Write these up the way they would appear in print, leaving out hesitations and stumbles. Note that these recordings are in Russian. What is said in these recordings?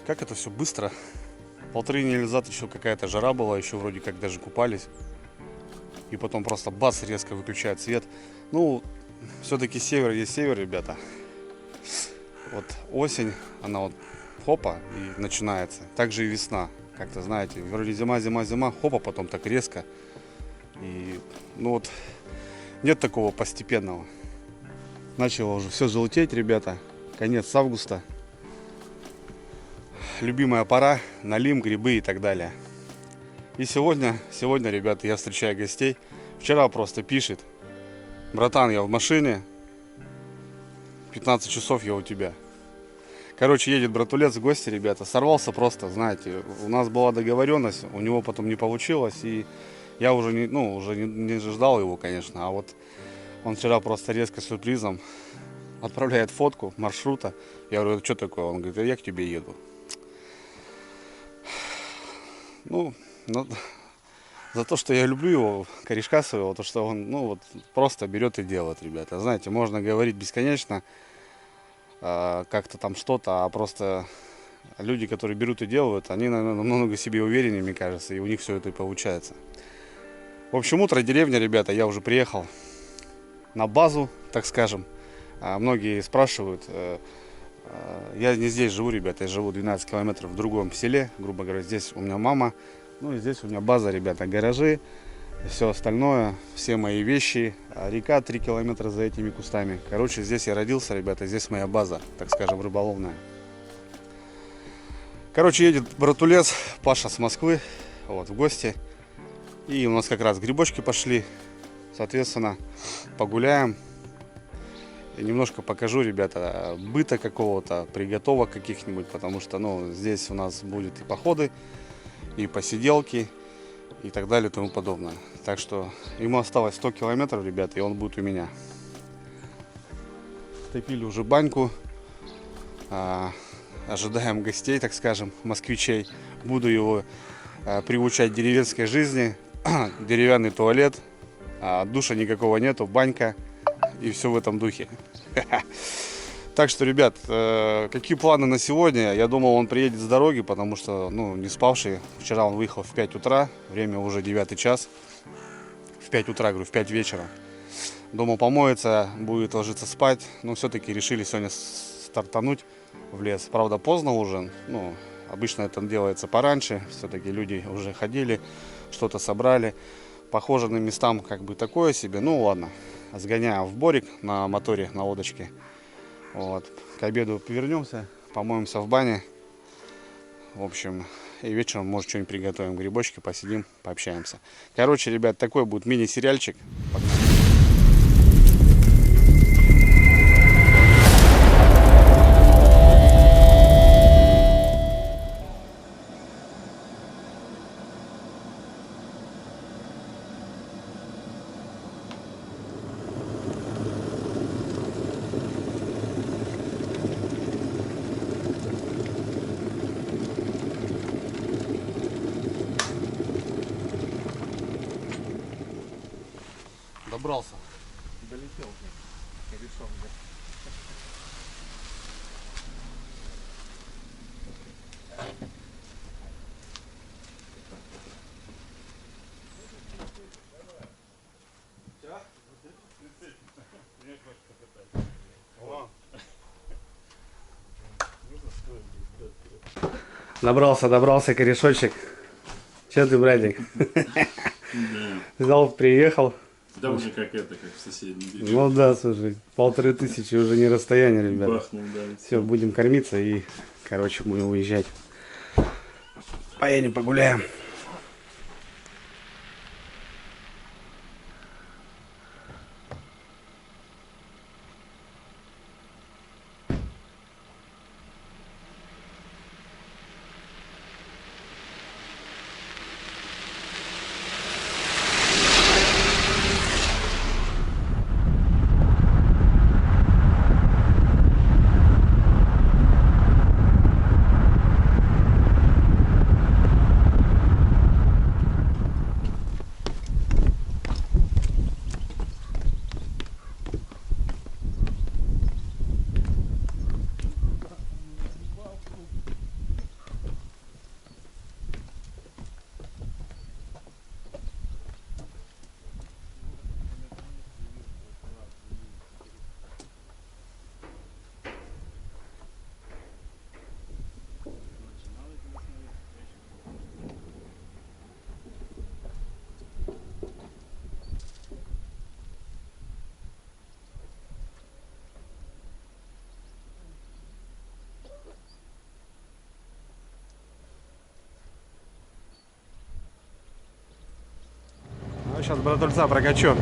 Как это все быстро. Полторы недели назад еще какая-то жара была, еще вроде как даже купались. И потом просто бац, резко выключает свет. Ну, все-таки север есть север, ребята. Вот осень, она вот хопа и начинается. Также и весна. Как-то, знаете, вроде зима, зима, зима, хопа, потом так резко. И, ну вот, нет такого постепенного. Начало уже все желтеть, ребята. Конец августа. Любимая пора, налим, грибы и так далее. И сегодня, ребята, я встречаю гостей. Вчера просто пишет: братан, я в машине, 15 часов я у тебя. Короче, едет братулец в гости, ребята. Сорвался просто, знаете. У нас была договоренность, у него потом не получилось. И я уже не ждал его, конечно. А вот он вчера просто резко сюрпризом отправляет фотку маршрута. Я говорю: это что такое? Он говорит: я к тебе еду. Ну, за то, что я люблю его, корешка своего, то, что он, вот просто берет и делает, ребята. Знаете, можно говорить бесконечно, как-то там что-то, а просто люди, которые берут и делают, они, наверное, намного себе увереннее, мне кажется, и у них все это и получается. В общем, утро, деревня, ребята, я уже приехал на базу, так скажем. Многие спрашивают, я не здесь живу, ребята, я живу 12 километров в другом селе, грубо говоря. Здесь у меня мама, ну и здесь у меня база, ребята, гаражи, все остальное, все мои вещи, река 3 километра за этими кустами. Короче, здесь я родился, ребята, здесь моя база, так скажем, рыболовная. Короче, едет братулец, Паша с Москвы, вот, в гости. И у нас как раз грибочки пошли, соответственно, погуляем. И немножко покажу, ребята, быта какого-то, приготовок каких-нибудь, потому что, здесь у нас будет и походы, и посиделки, и так далее, и тому подобное. Так что ему осталось 100 километров, ребята, и он будет у меня. Топили уже баньку, ожидаем гостей, так скажем, москвичей. Буду его приучать к деревенской жизни, деревянный туалет, душа никакого нету, банька. И все в этом духе. Так что, ребят, какие планы на сегодня? Я думал, он приедет с дороги, потому что, не спавший. Вчера он выехал в 5 утра, время уже 9 час. В 5 утра, говорю, в 5 вечера. Думал, помоется, будет ложиться спать. Но все-таки решили сегодня стартануть в лес. Правда, поздно уже. Обычно это делается пораньше. Все-таки люди уже ходили, что-то собрали. По хоженым местам как бы такое себе. Ну ладно. Сгоняем в Борик на моторе, на лодочке. Вот. К обеду вернемся, помоемся в бане. В общем, и вечером, может, что-нибудь приготовим, грибочки, посидим, пообщаемся. Короче, ребят, такой будет мини-сериальчик. Добрался. Долетел. Корешок, да. Добрался корешочек. Че ты, братик? Взял, приехал. Да уже как в соседней деревне. Ну да, слушай, 1500 уже не расстояние, ребята. Бахнул, да. Все, будем кормиться и, будем уезжать. Поедем погуляем. Сейчас братульца прокачу.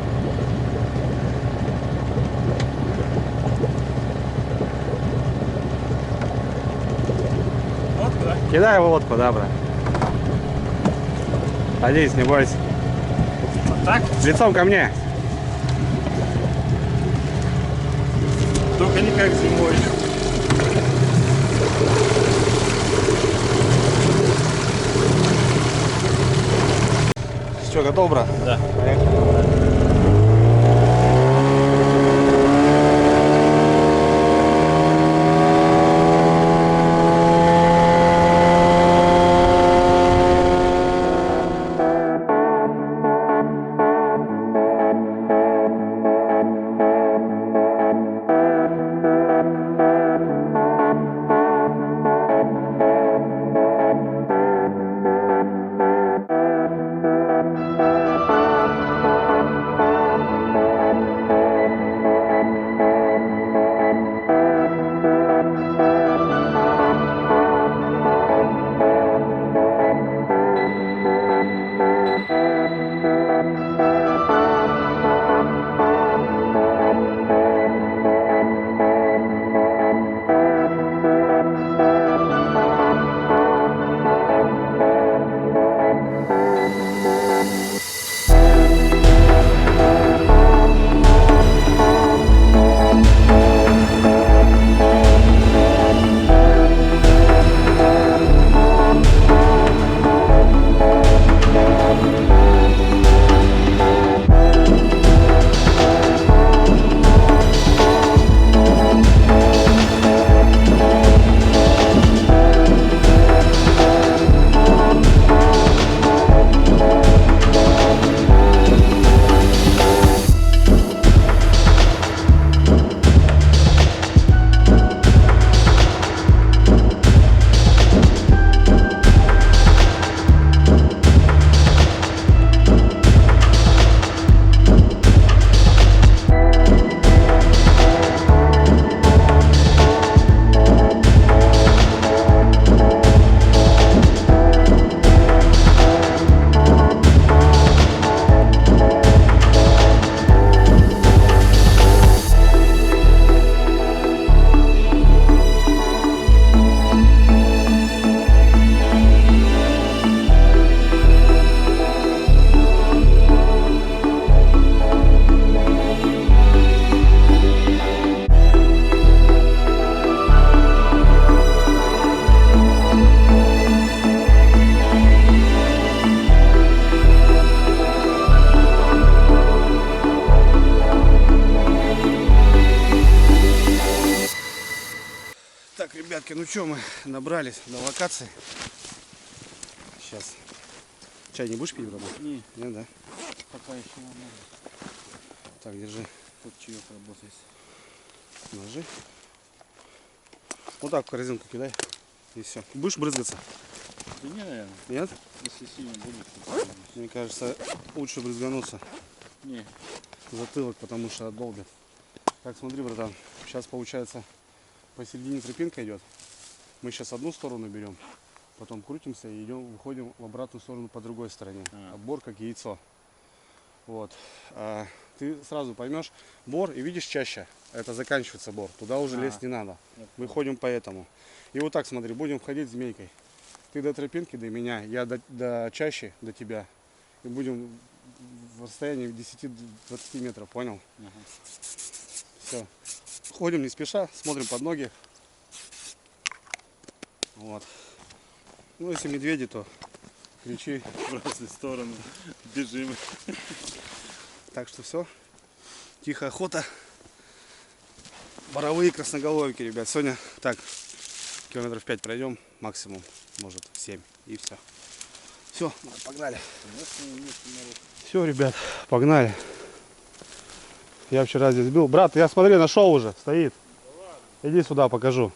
Лодку, да? Кидай в лодку, да, брат. Садись, не бойся. Вот так? Лицом ко мне. Только не как зимой. Все, готов, брат? Да. Так, ребятки, ну что, мы набрались до локации. Сейчас. Чай не будешь пить, брат? Не, Нет, да? пока еще не надо. Так, держи. Тут чаек работает. Ложи. Вот так в корзинку кидай. И все. Будешь брызгаться? Да не, наверное. Нет? Если сильно будет, то Мне кажется, лучше брызгануться не. в затылок, потому что отдолбит. Так, смотри, братан. Сейчас получается посередине тропинка идет. Мы сейчас одну сторону берем, потом крутимся и идем, выходим в обратную сторону по другой стороне. Бор как яйцо. Вот. Ты сразу поймешь, бор, и видишь чаще, это заканчивается бор. Туда уже лезть не надо. Мы ходим по этому. И вот так, смотри, будем входить змейкой. Ты до тропинки, до меня, я до чащи, до тебя. И будем в расстоянии 10-20 метров, понял? Все. Ходим не спеша, смотрим под ноги. Вот. Ну, если медведи, то кричи. В разные стороны. Бежим. Так что все. Тихая охота. Боровые красноголовики, ребят. Сегодня так, километров 5 пройдем, максимум, может 7. И все. Все, погнали. Все, ребят, погнали. Я вчера здесь был. Брат, я смотри, нашел уже, стоит. Иди сюда, покажу.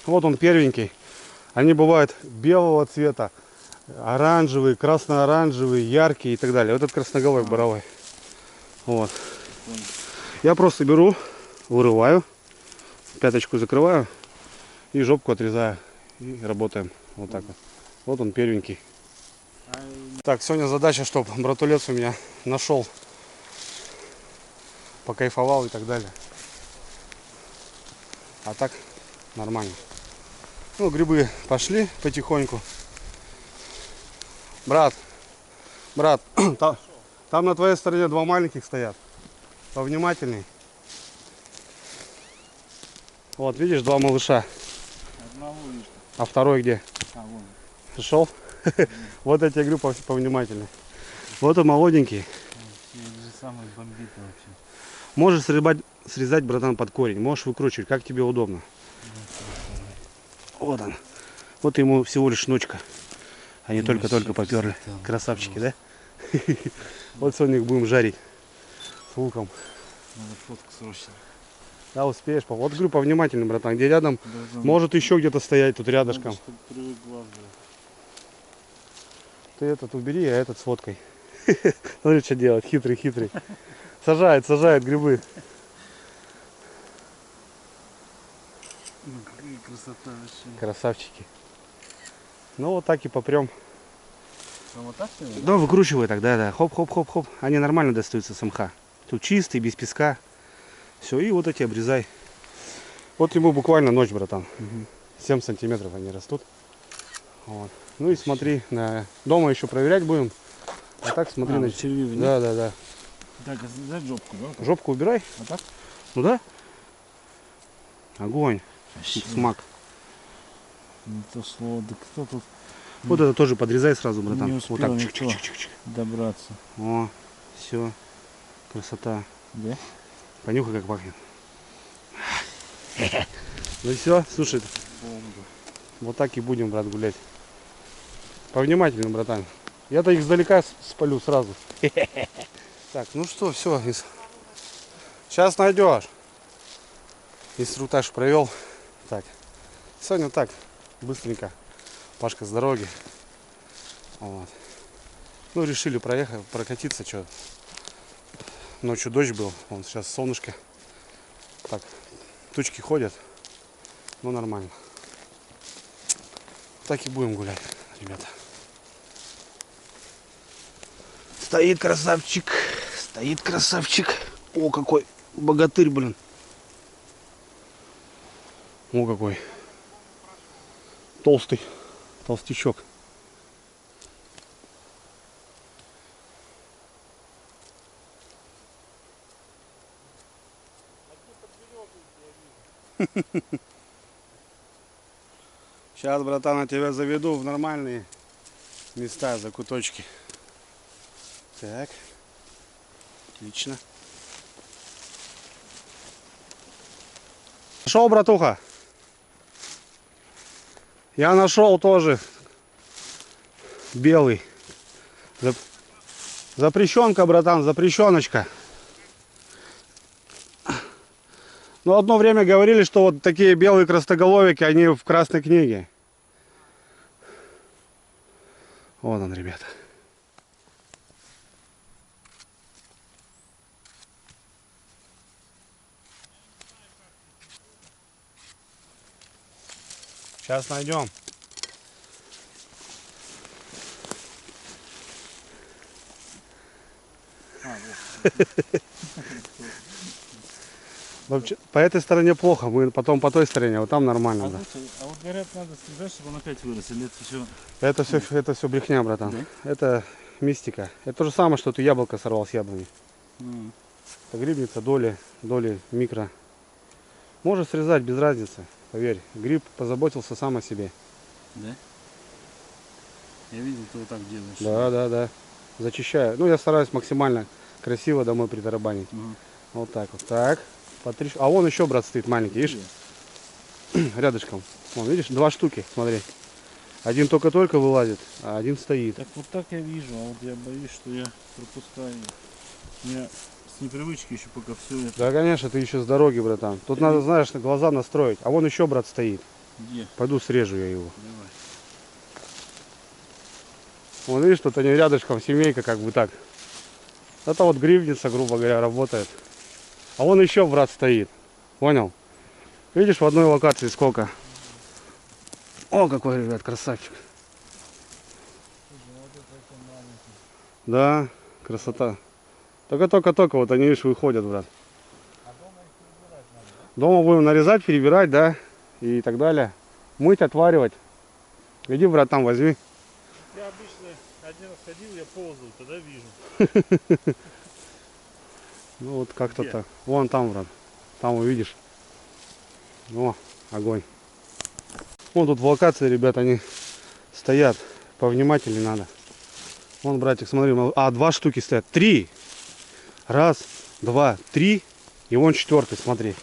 Вот он первенький. Они бывают белого цвета, оранжевые, красно-оранжевые, яркие и так далее. Вот этот красноголовик боровой. Вот. Я просто беру, вырываю, пяточку закрываю и жопку отрезаю. И работаем. Вот так вот. Вот он первенький. Так, сегодня задача, чтобы братулец у меня нашел, покайфовал и так далее. А так нормально. Ну, грибы пошли потихоньку. Брат, там на твоей стороне два маленьких стоят. Повнимательней. Вот, видишь, два малыша. Одного лишь. А второй где? А, вон. Пришел? Вот я тебе говорю, повнимательней. Вот он молоденький. Это же самый бомбит вообще. Можешь срезать, братан, под корень. Можешь выкручивать, как тебе удобно. Вот он. Вот ему всего лишь ночка. Они только-только поперли. Красавчики, да? Вот сегодня их будем жарить. С луком. Надо фотку срочно. Да, успеешь. Вот говорю, повнимательней, братан. Где рядом, может еще где-то стоять тут рядышком. Ты этот убери, а этот с водкой. Смотри, что делает. Хитрый. Сажает грибы. Ну, какая красота вообще. Красавчики. Ну вот так и попрем. Вот так ты? Да, выкручивай так, да. Хоп. Они нормально достаются с мха. Тут чистый, без песка. Все, и вот эти обрезай. Вот ему буквально ночь, братан. 7 сантиметров они растут. Вот. Ну и смотри, дома еще проверять будем. А так смотри на червивый. Да. Так, за жопку, да? Жопку убирай. А так? Ну да. Огонь. Смак. Не то слово. Да кто тут Вот это тоже подрезай сразу, братан. не успел Вот так. никто Чик-чик-чик-чик. добраться? О, все. Красота. Да? Понюхай, как пахнет. Ну все, слушай, Бомба. вот так и будем, брат, гулять. Повнимательнее, братан. Я-то их издалека спалю сразу. Так, ну что, все. Сейчас найдешь. Инструктаж провел. Так. Сегодня так, быстренько. Пашка с дороги. Вот. Ну, решили проехать, прокатиться, что. Ночью дождь был. Вон сейчас солнышко. Так, тучки ходят. Ну, нормально. Так и будем гулять, ребята. Стоит красавчик. О, какой богатырь, блин. О, какой. Толстячок. Сейчас, братан, я тебя заведу в нормальные места, закуточки. Так. Отлично. Нашел, братуха? Я нашел тоже белый. Запрещенка, братан, запрещеночка. Но одно время говорили, что вот такие белые крастоголовики, они в Красной книге. Вот он, ребята. Сейчас найдем. Вообще, по этой стороне плохо, мы потом по той стороне, вот там нормально. Да. А вот говорят, надо срезать, чтобы он опять вырос, или Это все брехня, братан. Да? Это мистика. Это то же самое, что ты яблоко сорвал с яблони. Это грибница, доли микро. Можешь срезать без разницы, поверь. Гриб позаботился сам о себе. Да? Я видел, ты вот так делаешь. Да. Зачищаю. Ну, я стараюсь максимально красиво домой притарабанить. Вот так вот. Так. А вон еще, брат, стоит маленький, видишь? Рядышком. Вон, видишь, 2 штуки, смотри. Один только-только вылазит, а один стоит. Так вот так я вижу, а вот я боюсь, что я пропускаю. У меня с непривычки еще пока все это. Да, конечно, ты еще с дороги, братан. Тут надо, знаешь, глаза настроить. А вон еще, брат, стоит. Где? Пойду срежу я его. Давай. Вон, видишь, тут они рядышком, семейка как бы так. Это вот грибница, грубо говоря, работает. А вон еще, брат, стоит. Понял? Видишь, в одной локации сколько? О, какой, ребят, красавчик. Слушай, ну вот это такой маленький. Да, красота. Только-только вот они, видишь, выходят, брат. А дома их перебирать надо, да? Дома будем нарезать, перебирать, да, и так далее. Мыть, отваривать. Иди, брат, там возьми. Я обычно один раз ходил, я ползал, тогда вижу. Ну вот как-то Где? так. Вон там, брат. Там увидишь. О, огонь. Вон тут в локации, ребят, они стоят. Повнимательнее надо. Вон, братик, смотри. А, 2 штуки стоят. 3. Раз, 2, 3. И вон 4, смотри.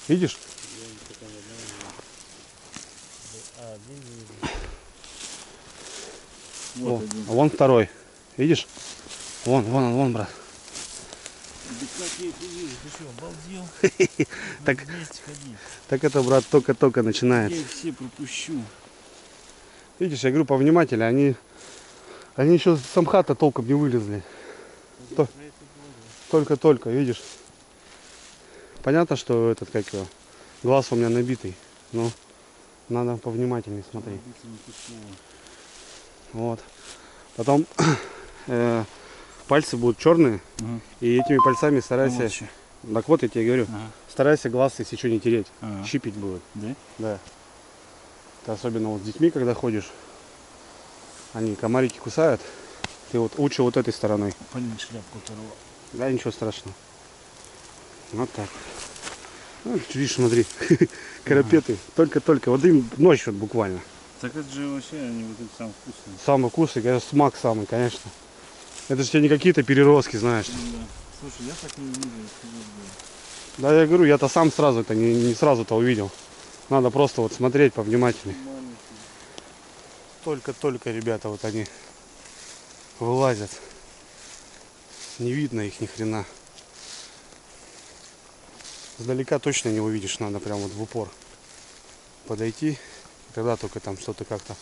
Видишь? А, один вижу. О, Вот один. а вон 2. Видишь? Вон, брат. Да как я это вижу? Ты что, обалдел? Так- Вместе ходить. Так это, брат, только-только начинает. Я их все пропущу. Видишь, я говорю, повнимательнее. Они еще с самхата толком не вылезли. Про это говорю. Только-только, видишь. Понятно, что этот, как его, глаз у меня набитый. Но надо повнимательнее смотреть. Убийца Никитова. Вот. Потом пальцы будут черные. Ага. И этими пальцами Ну, старайся. вот ещё. Так вот я тебе говорю. Ага. Старайся глаз, если что, не тереть. Ага. Щипить будет. Да? Да. Ты особенно вот с детьми, когда ходишь, они комарики кусают. Ты вот лучше вот этой стороной. Блин, шляпку оторвал. Да, ничего страшного. Вот так. Ну, видишь, смотри. Карапеты. Только-только. Вот им ночь вот буквально. Так это же вообще они вот эти самые вкусные. Самый вкусный, конечно, смак самый, конечно. Это же тебе не какие-то переростки, знаешь. Да. Слушай, я так не увидел. Да, я говорю, я-то сам сразу-то, не сразу-то увидел. Надо просто вот смотреть повнимательнее. Маленький. Только-только, ребята, вот они вылазят. Не видно их ни хрена. Сдалека точно не увидишь, надо прям вот в упор подойти. И тогда только там что-то как-то.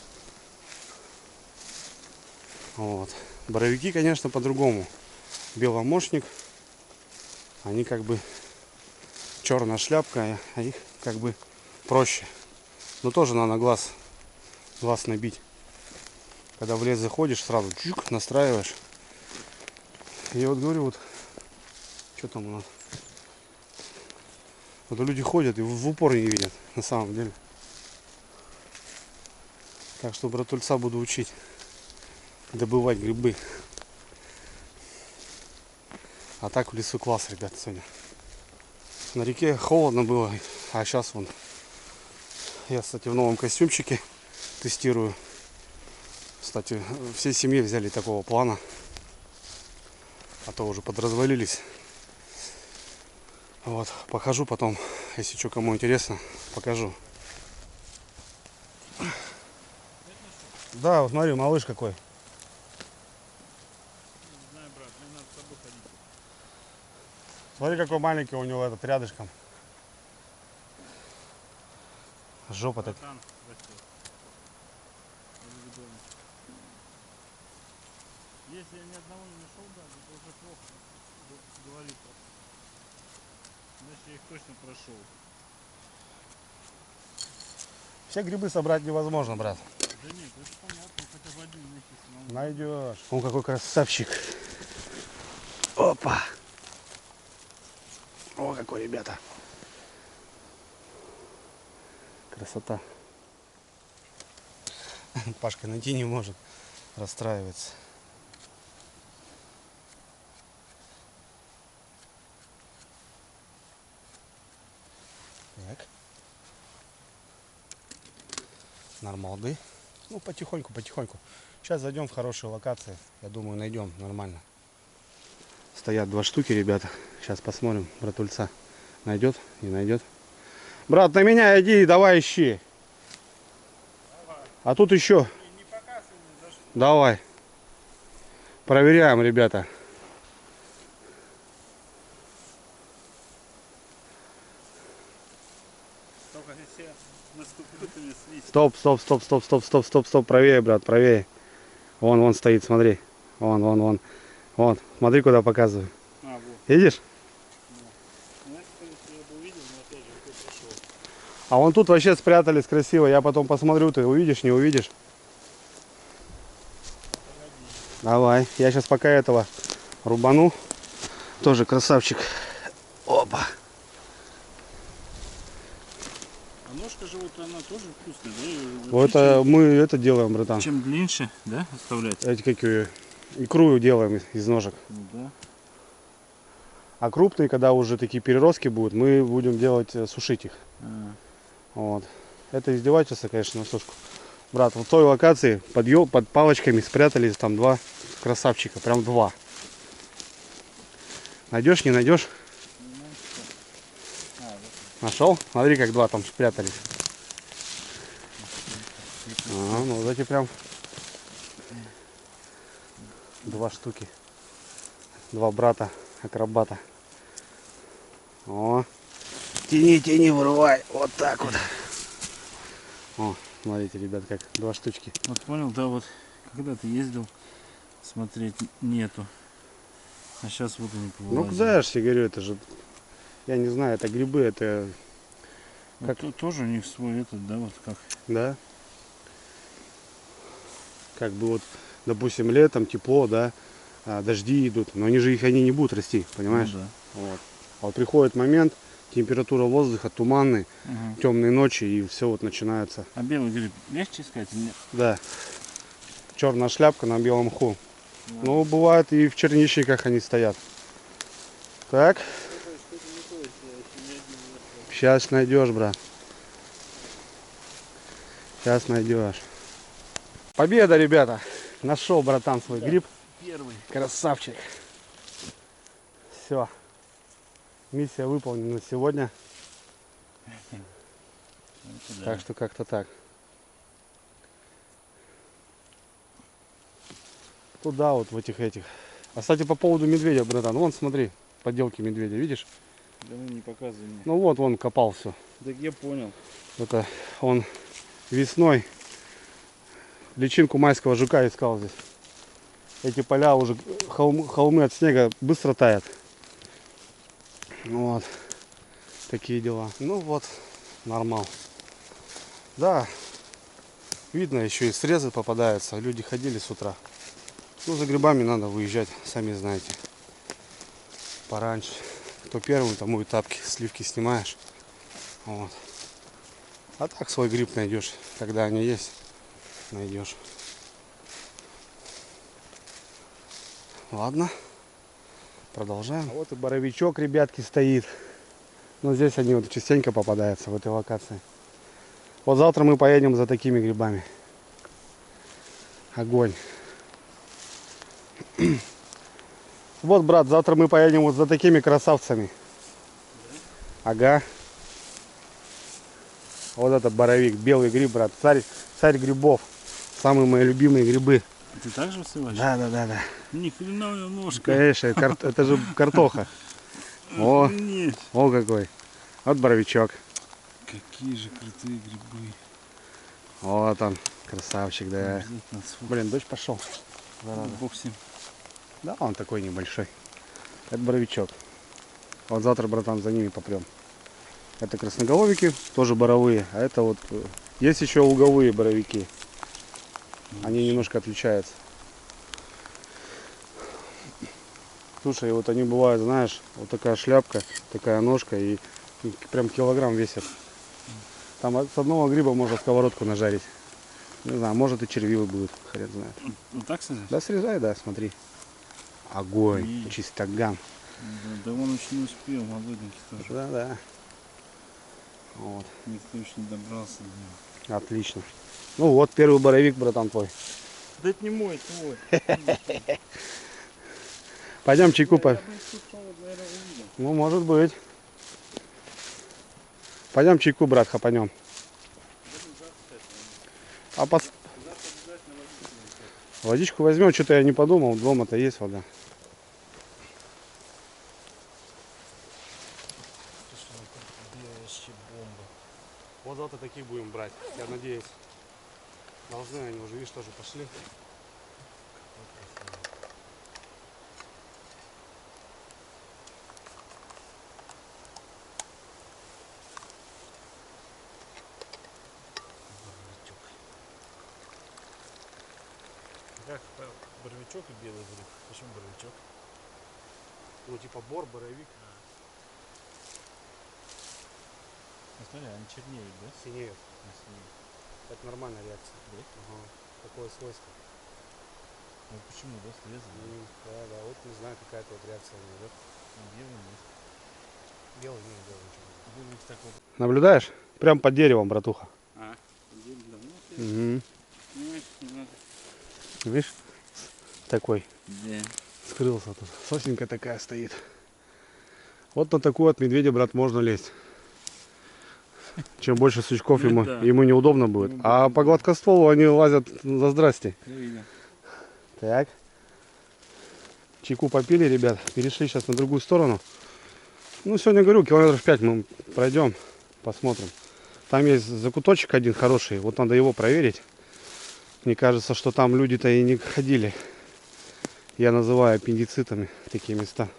Вот. Боровики, конечно, по-другому. Беломошник. Они как бы черная шляпка, а их как бы проще. Но тоже надо глаз набить. Когда в лес заходишь, сразу чук, настраиваешь. И вот говорю, вот что там у нас. Вот люди ходят и в упор не видят, на самом деле. Так что братульца буду учить добывать грибы. А так в лесу класс, ребята, сегодня. На реке холодно было, а сейчас вон. Я, кстати, в новом костюмчике тестирую. Кстати, всей семьей взяли такого плана. А то уже подразвалились. Вот, покажу потом, если что, кому интересно, покажу. Да, вот смотри, малыш какой. Не знаю, брат, мне надо с тобой ходить. Смотри, какой маленький у него этот рядышком. Жопа так. Братан, растет. Если я ни одного не нашел, да, это уже плохо. Говорит. Значит, я их точно прошел. Все грибы собрать невозможно, брат. Да нет, это понятно, хотя бы один вместе самому. Найдешь. Он какой красавчик. Опа. О, какой, ребята. Красота. Пашка найти не может. Расстраивается. Так. Нормалды. Ну, потихоньку. Сейчас зайдем в хорошие локации. Я думаю, найдем нормально. Стоят 2 штуки, ребята. Сейчас посмотрим, братульца найдет, не найдет. Брат, на меня иди, давай ищи. А тут еще. Не показывай, за что. Давай. Проверяем, ребята. Только если наступит и слизь. Стоп. Правее, брат, правее. Вон стоит, смотри. Вон. Смотри, куда показываю. А, вот. Видишь? Знаешь, если я бы увидел, но опять же, ты прошел. А вон тут вообще спрятались красиво. Я потом посмотрю, ты увидишь, не увидишь. Давай, я сейчас пока этого рубану. Тоже красавчик. Опа. А ножка же вот она тоже вкусная, да? Её Вот вообще это мы это делаем, братан. чем длиннее, да, оставлять? Эти какие икру делаем из ножек. Ну да. А крупные, когда уже такие переростки будут, мы будем делать, сушить их. А, Вот. Это издевательство, конечно, на сушку. Брат, в той локации под палочками спрятались там два красавчика. Прям два. Найдешь, не найдешь? Нашел? Смотри, как два там спрятались. А, ну вот эти прям два штуки. Два брата акробата. О, тяни, тяни, вырывай. Вот так вот. О, смотрите, ребят, как два штучки. вот понял, да, вот когда ты ездил смотреть, нету. А сейчас вот они Ну повылазили. куда я же тебе говорю, это же, я не знаю, это грибы, это, Вот как- тут тоже у них свой этот, да, вот как. да. Как бы вот, допустим, летом тепло, да, дожди идут, но они не будут расти, понимаешь? Ну, да. Вот. А вот приходит момент, температура воздуха туманный, Ага. темные ночи, и все вот начинается. А белый гриб легче искать или нет? Да. Черная шляпка на белом мху. Да. Ну, бывает и в черничниках они стоят. Так, сейчас найдешь, брат. Сейчас найдешь. Победа, ребята. Нашел, братан, свой гриб. Первый. Красавчик. Все. Миссия выполнена сегодня. Это да. Так что как-то так. Туда вот в этих. А кстати, по поводу медведя, братан. Вон, смотри, поделки медведя, видишь? Да ну не показывай мне. Ну вот, он копал все. Так я понял. Это он весной личинку майского жука искал здесь. Эти поля уже, холмы от снега быстро таят. Вот. Такие дела. Ну вот, нормал. Да, видно, еще и срезы попадаются. Люди ходили с утра. Ну, за грибами надо выезжать, сами знаете. Пораньше. Кто первым, тому и тапки, сливки снимаешь. Вот. А так свой гриб найдешь, когда они есть, найдешь. Ладно, продолжаем. А вот и боровичок, ребятки, стоит. Но здесь они вот частенько попадаются в этой локации. Вот завтра мы поедем за такими грибами. Огонь. Вот, брат, завтра мы поедем вот за такими красавцами. Ага. Вот это боровик, белый гриб, брат. Царь грибов. Самые мои любимые грибы. Ты так же высылаешь? Да. Ни хрена у меня ножка. Конечно, это же картоха. О, Охренеть. о какой. Вот боровичок. Какие же крутые грибы. Вот он, красавчик, да. Обязательно сфоткаю. Блин, дождь пошел. Бог с ним. Да, он такой небольшой. Это боровичок. Вот завтра, братан, за ними попрем. Это красноголовики, тоже боровые. А это вот есть еще луговые боровики. Они немножко отличаются. Слушай, вот они бывают, знаешь, вот такая шляпка, такая ножка и прям килограмм весят. Там с одного гриба можно сковородку нажарить. Не знаю, может и червивый будет, хрен знает. Вот так срезать? Да, срезай, да, смотри. Огонь, И- чистоган. Да он еще не успел, молоденький тоже. Да. Вот, Никто еще не добрался до него. отлично. Ну вот первый боровик, братан, твой. Да это не мой, твой. Пойдем чайку по... Я бы тут вот, наверное, увидел. Ну, может быть. Пойдем чайку, брат, хапанем. А пос... Водичку возьмем, что-то я не подумал, дома-то есть вода. Вот завтра такие будем брать, я надеюсь. Должны они уже, видишь, тоже пошли. Как боровичок и белый гриб? Почему боровичок? Ну типа бор, боровик. Ну, смотри, они чернеют, да? Синеет. На синие. Это нормальная реакция. Да? Ага. Такое свойство. Ну почему, да, срезали? Да, вот не знаю, какая-то вот реакция идет. Ну, белый нет. Белый, не белый ничего. Белый так вот. Наблюдаешь? Прям под деревом, братуха. А, да, Угу. не надо. Видишь? Такой. Да. Скрылся тут. Сосенка такая стоит. Вот на такую от медведя, брат, можно лезть. Чем больше сучков Ну ему, да. ему неудобно будет. Ему А будет по гладкостволу они лазят за здрасте. Я видел. Так. Чайку попили, ребят. Перешли сейчас на другую сторону. Ну, сегодня, говорю, километров 5 мы пройдем. Посмотрим. Там есть закуточек один хороший. Вот надо его проверить. Мне кажется, что там люди-то и не ходили. Я называю аппендицитами такие места.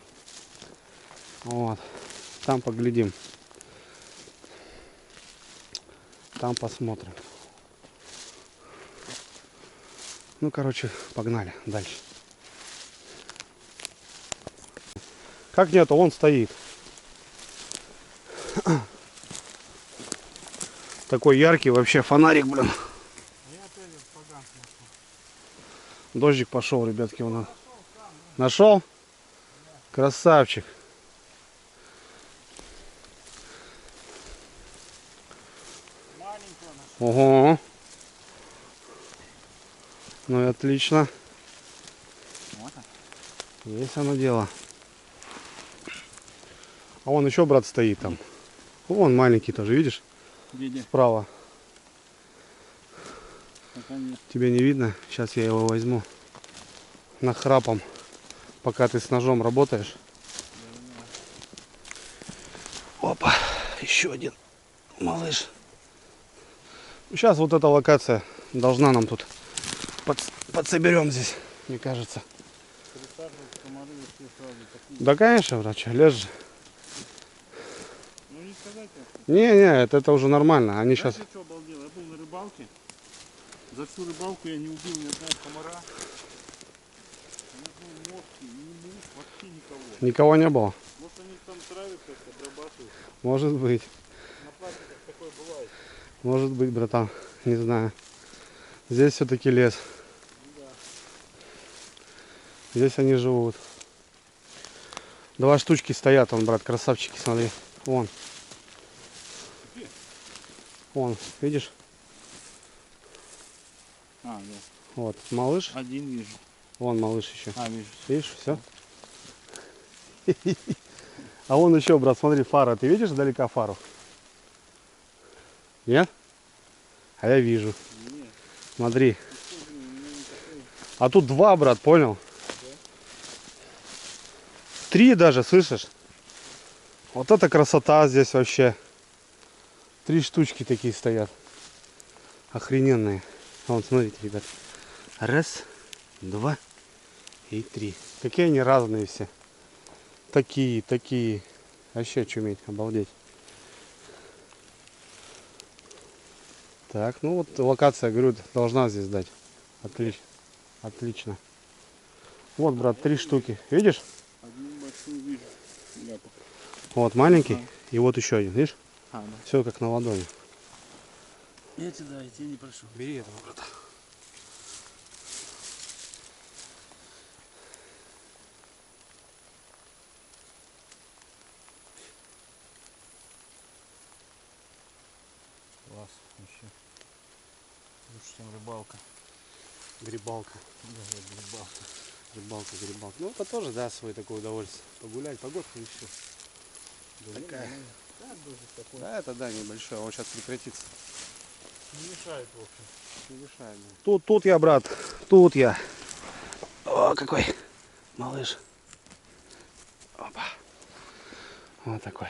Вот. Там поглядим. Там посмотрим. Ну, короче, погнали дальше. Как нету, он стоит. Такой яркий вообще фонарик, блин. Я опять поганку нашел. Дождик пошел, ребятки, у нас. Нашел? Красавчик. Маленького нашел. Ого. Ну и отлично. Вот он. Есть оно дело. А вон еще брат стоит там. Вон маленький тоже, видишь? Где? Справа. Пока нет. Тебе не видно? Сейчас я его возьму. Нахрапом. Пока ты с ножом работаешь. Опа. Еще один малыш. Сейчас вот эта локация должна нам тут подсоберем здесь, мне кажется. Присаживаются комары все сразу такие. Да, конечно, врач, лежи. Ну не сказать как. Не, это уже нормально. Они сейчас... Знаешь, я что обалдел? Я был на рыбалке. За всю рыбалку я не убил ни одного комара. Ни одной мошки, ни мух, вообще никого. Никого не было. Может они там травят как-то, обрабатывают. Может быть. На пластиках такое бывает. Может быть, братан. Не знаю. Здесь все-таки лес. Ну да. Здесь они живут. Два штучки стоят, вон, брат, красавчики, смотри. Вон. Вон, видишь? А, да. Вот, малыш. Один вижу. Вон малыш еще. А, вижу. Видишь, все. А вон еще, брат, смотри, фара. Ты видишь далека фару? Нет? А я вижу. Нет. Смотри. Ты что, блин, у меня не такой. А тут два, брат, понял? Три даже, слышишь? Вот это красота здесь вообще. Три штучки такие стоят. Охрененные. Вон, смотрите, ребят. Раз, два и три. Какие они разные все. Такие. Вообще чуметь, обалдеть. Так, ну вот локация, говорю, должна здесь дать. Отлично. Вот, брат, три штуки. Видишь? Один большой вижу. Ляпок. Вот маленький. Ага. И вот еще один, видишь? А, да. Все как на ладони. Я тебя, я тебя не прошу. Бери этого, брата. Класс, вообще. Лучше, чем рыбалка. Грибалка. Да, рыбалка. Грибалка. Ну, это тоже, да, свое такое удовольствие. Погулять, погодка и все. Такая. Да, дождик такой. Да, это да, небольшое. Он сейчас прекратится. Не мешает, в общем. Не мешает. Да. Тут я, брат. Тут я. О, какой малыш. Опа. Вот такой.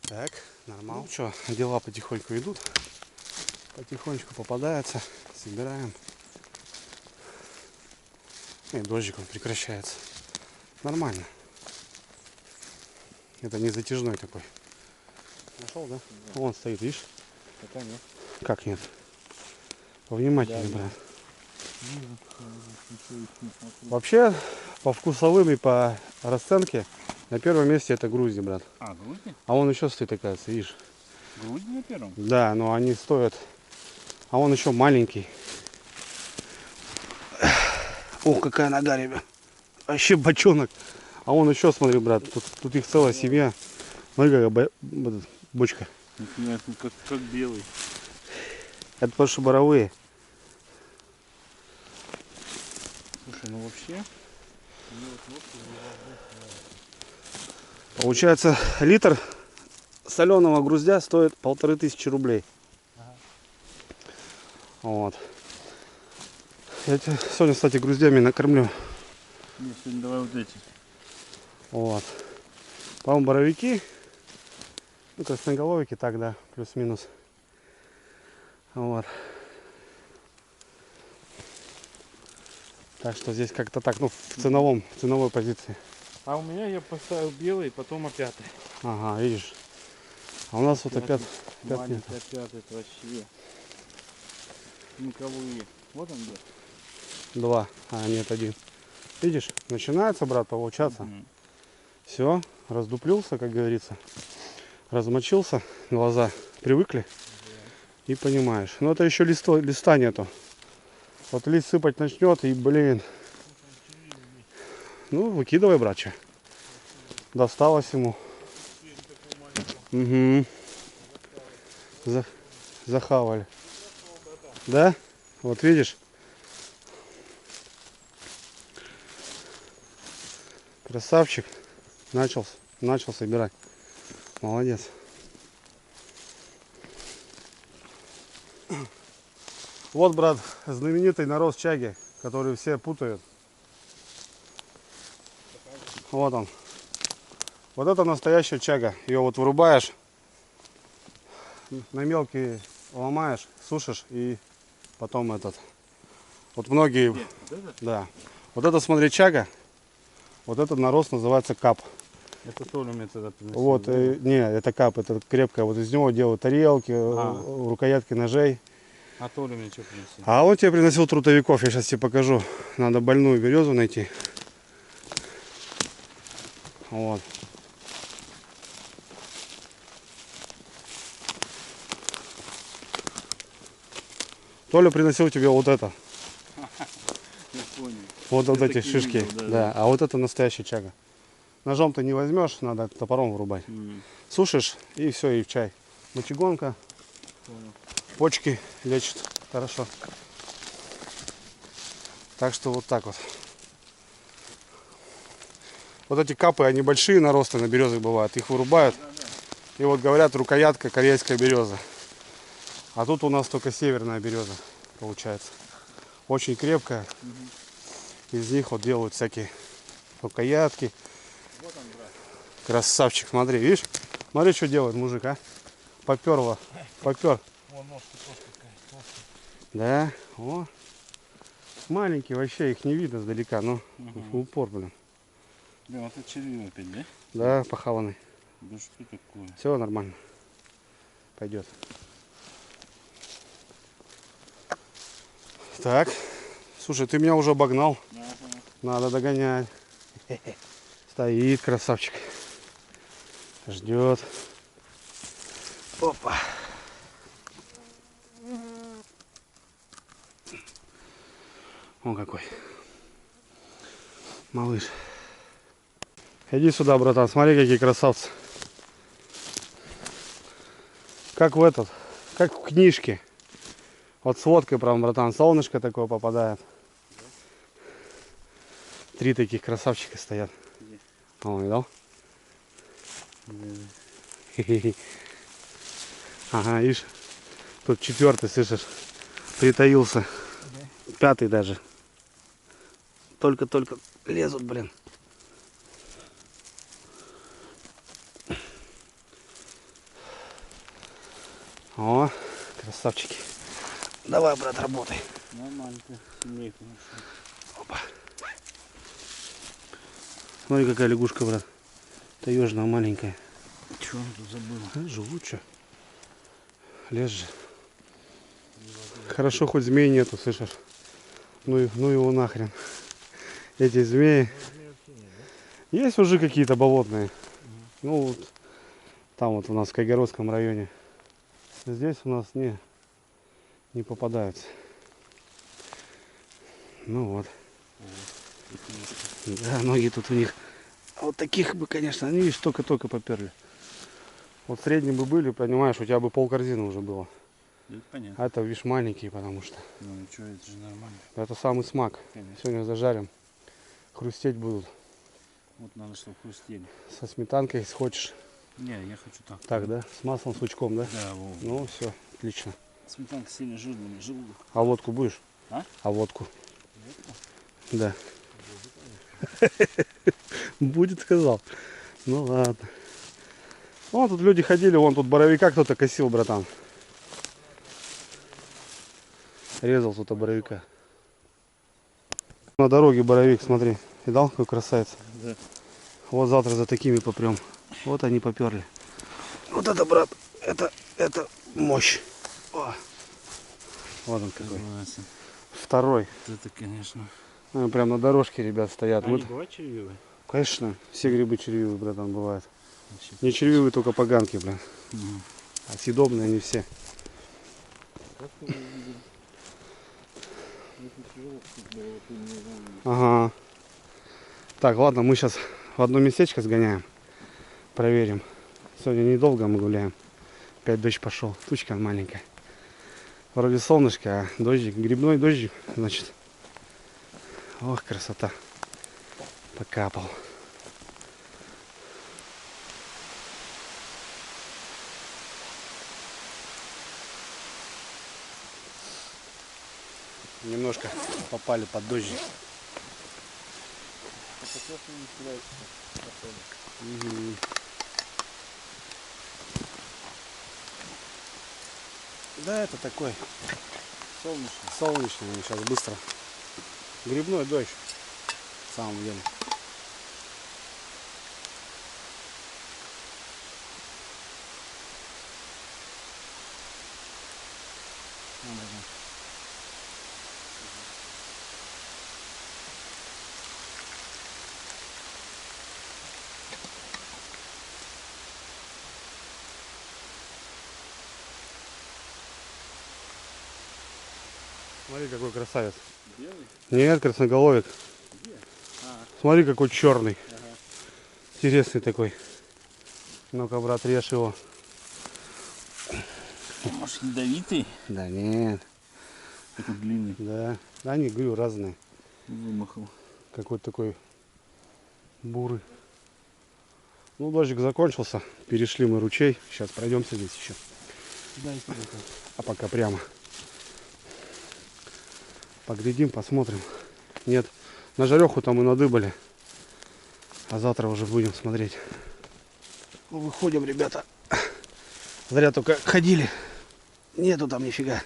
Так, нормально. Ну что, дела потихоньку идут. Потихонечку попадаются. Собираем. И дождик он прекращается. Нормально. Это не затяжной такой. Нашел, да? Вон стоит, видишь? Пока нет. Как нет? Повнимательнее, Да, брат. Ничего не смотрю. Вообще, по вкусовым и по расценке, на первом месте это грузди, брат. А, грудни? А вон еще стоит, оказывается, видишь? Грудни на первом? Да, но они стоят. А он еще маленький. Ох, какая нога, ребят. Вообще бочонок. А он еще, смотри, брат, тут их целая семья. Смотри, какая бочка. Нет, ну как белый. Это потому что боровые. Слушай, ну вообще... Получается, литр соленого груздя стоит 1500 рублей. Вот. Я тебя сегодня, кстати, груздями накормлю. Не, сегодня давай вот эти. Вот. По-моему, боровики. Ну, красноголовики, так, да, плюс-минус. Вот. Так что здесь как-то так, ну, в ценовой позиции. А у меня я поставил белый, потом опятый. Ага, видишь. А у нас вот опять нет. Маленький опятый, это вообще. Николые. Вот он где. Два, а нет, один. Видишь, начинается, брат, получаться. Все, раздуплился, как говорится. Размочился, глаза привыкли. И понимаешь. Но это еще листа нету. Вот лист сыпать начнет и, блин. Ну, выкидывай, братча. Досталось ему. Угу. Захавали. Да? Вот видишь? Красавчик. Начал собирать. Молодец. Вот, брат, знаменитый нарост чаги, который все путают. Вот он. Вот это настоящая чага. Ее вот вырубаешь, на мелкие ломаешь, сушишь и потом этот. Вот многие, Вот это? да. Вот это, смотри, чага. Вот этот нарост называется кап. Это Толя мне тогда приносил. Вот, да? не, это кап, это крепкая. Вот из него делают тарелки, рукоятки ножей. А Толя мне что приносил? А вот я приносил трутовиков, я сейчас тебе покажу. Надо больную березу найти. Вот. Толя приносил тебе вот это. Я понял. Вот Я эти такие шишки. видел, Да. А вот это настоящая чага. Ножом ты не возьмешь, надо топором вырубать. Сушишь и все, и в чай. Мочегонка, Понял. почки лечит. Хорошо. Так что вот так вот. Вот эти капы, они большие наросты на березах бывают. Их вырубают. И вот говорят, рукоятка корейская береза. А тут у нас только северная береза получается. Очень крепкая. Из них вот делают всякие рукоятки. Вот он, брат. Красавчик, смотри, видишь? Смотри, что делает мужик, а? Поперло. Попер. Вон ножка тоже какая. Да? О. Маленький вообще, их не видно сдалека, но в упор, блин. Блин, вот это червивый опять, да? Да, похаванный. Да что такое? Все нормально. Пойдет. Так. Слушай, ты меня уже обогнал. Надо догонять. Стоит красавчик. Ждет. Опа. Он какой. Малыш. Иди сюда, братан. Смотри, какие красавцы. Как в этот. Как в книжке. Вот с водкой, прям, братан. Солнышко такое попадает. 3 таких красавчика стоят. Где? О, видал? Ага, видишь? Тут 4-й, слышишь? Притаился. 5-й даже. Только-только лезут, блин. О, красавчики. Давай, брат, работай. Нормально ты семейку нашел. Опа. Смотри, какая лягушка, брат. Таежная маленькая. Что он тут забыл? Живут что? Лес же. Хорошо, хоть змей нету, слышишь? Ну его нахрен. Эти змеи. Есть уже какие-то болотные. Ну вот там вот у нас в Кайгородском районе. Здесь у нас не попадаются. Ну вот. Да, ноги тут у них. А вот таких бы, конечно, они видишь, только-только поперли. Вот средние бы были, понимаешь, у тебя бы полкорзины уже было. Да, это понятно. А это, видишь, маленькие, потому что. Ну ничего, это же нормально. Это самый смак. Конечно. Сегодня зажарим. Хрустеть будут. Вот надо, чтобы хрустели. Со сметанкой, если хочешь. Не, я хочу так. Так, да? С маслом, с лучком, да? Да, вот. Ну, все, отлично. Сметанка сильно жирная, желудок. А водку будешь? А? А водку? Да. Будет, сказал. Ну ладно. Вон тут люди ходили, вон тут боровика кто-то косил, братан. Резал тут боровика. На дороге боровик, смотри. Видал, какой красавец? Да. Вот завтра за такими попрем. Вот они поперли. Вот это, брат, это мощь. О. Вот он какой. Согласен. Второй. Это, конечно. Ну, прям на дорожке, ребят, стоят. Они Вот, бывают червивые? конечно, все грибы червивые, братан, бывают. Вообще. Не червивые, только поганки, блин. Мгм. А съедобные они все. Как ты увидел? Это тяжело, когда вот ты не увидел. Ага. Так, ладно, мы сейчас в одно местечко сгоняем. Проверим. Сегодня недолго мы гуляем. Опять дождь пошел. Тучка маленькая. Вроде солнышко, а дождик, грибной дождик, значит. Ох, красота. Покапал. Немножко попали под дождик. Мгм. Да, это такой солнечный сейчас быстро. Грибной дождь. В самом деле. Смотри, какой красавец. Белый? Нет, красноголовик. А. Смотри, какой черный. Ага. Интересный такой. Ну-ка, брат, режь его. Может, ядовитый? Да нет. Такой длинный. Да. Да, они, говорю, разные. Вымахал. Какой-то такой бурый. Ну, дождик закончился. Перешли мы ручей. Сейчас пройдемся здесь еще. А пока прямо. Поглядим, посмотрим. Нет, на жареху там и надыбали. А завтра уже будем смотреть. Ну, выходим, ребята. Зря только ходили. Нету там нифига.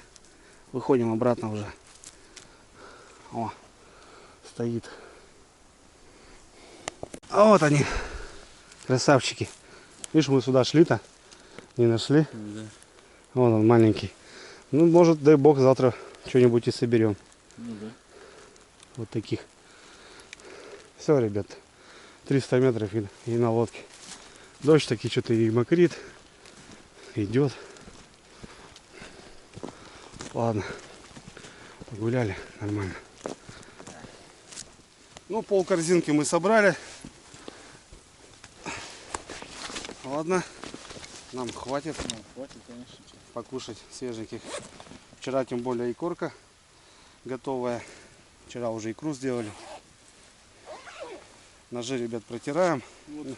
Выходим обратно уже. О, стоит. А вот они, красавчики. Видишь, мы сюда шли-то, не нашли. Да. Вон он маленький. Ну, может, дай бог, завтра что-нибудь и соберем. Ну да. Вот таких. Все, ребят. 300 метров и на лодке. Дождь таки что-то и мокрит. Идет. Ладно. Погуляли нормально. Ну, пол корзинки мы собрали. Ладно. Нам хватит Ну, хватит, конечно. покушать свеженьких. Вчера тем более икорка готовая. Вчера уже икру сделали. Ножи, ребят, протираем.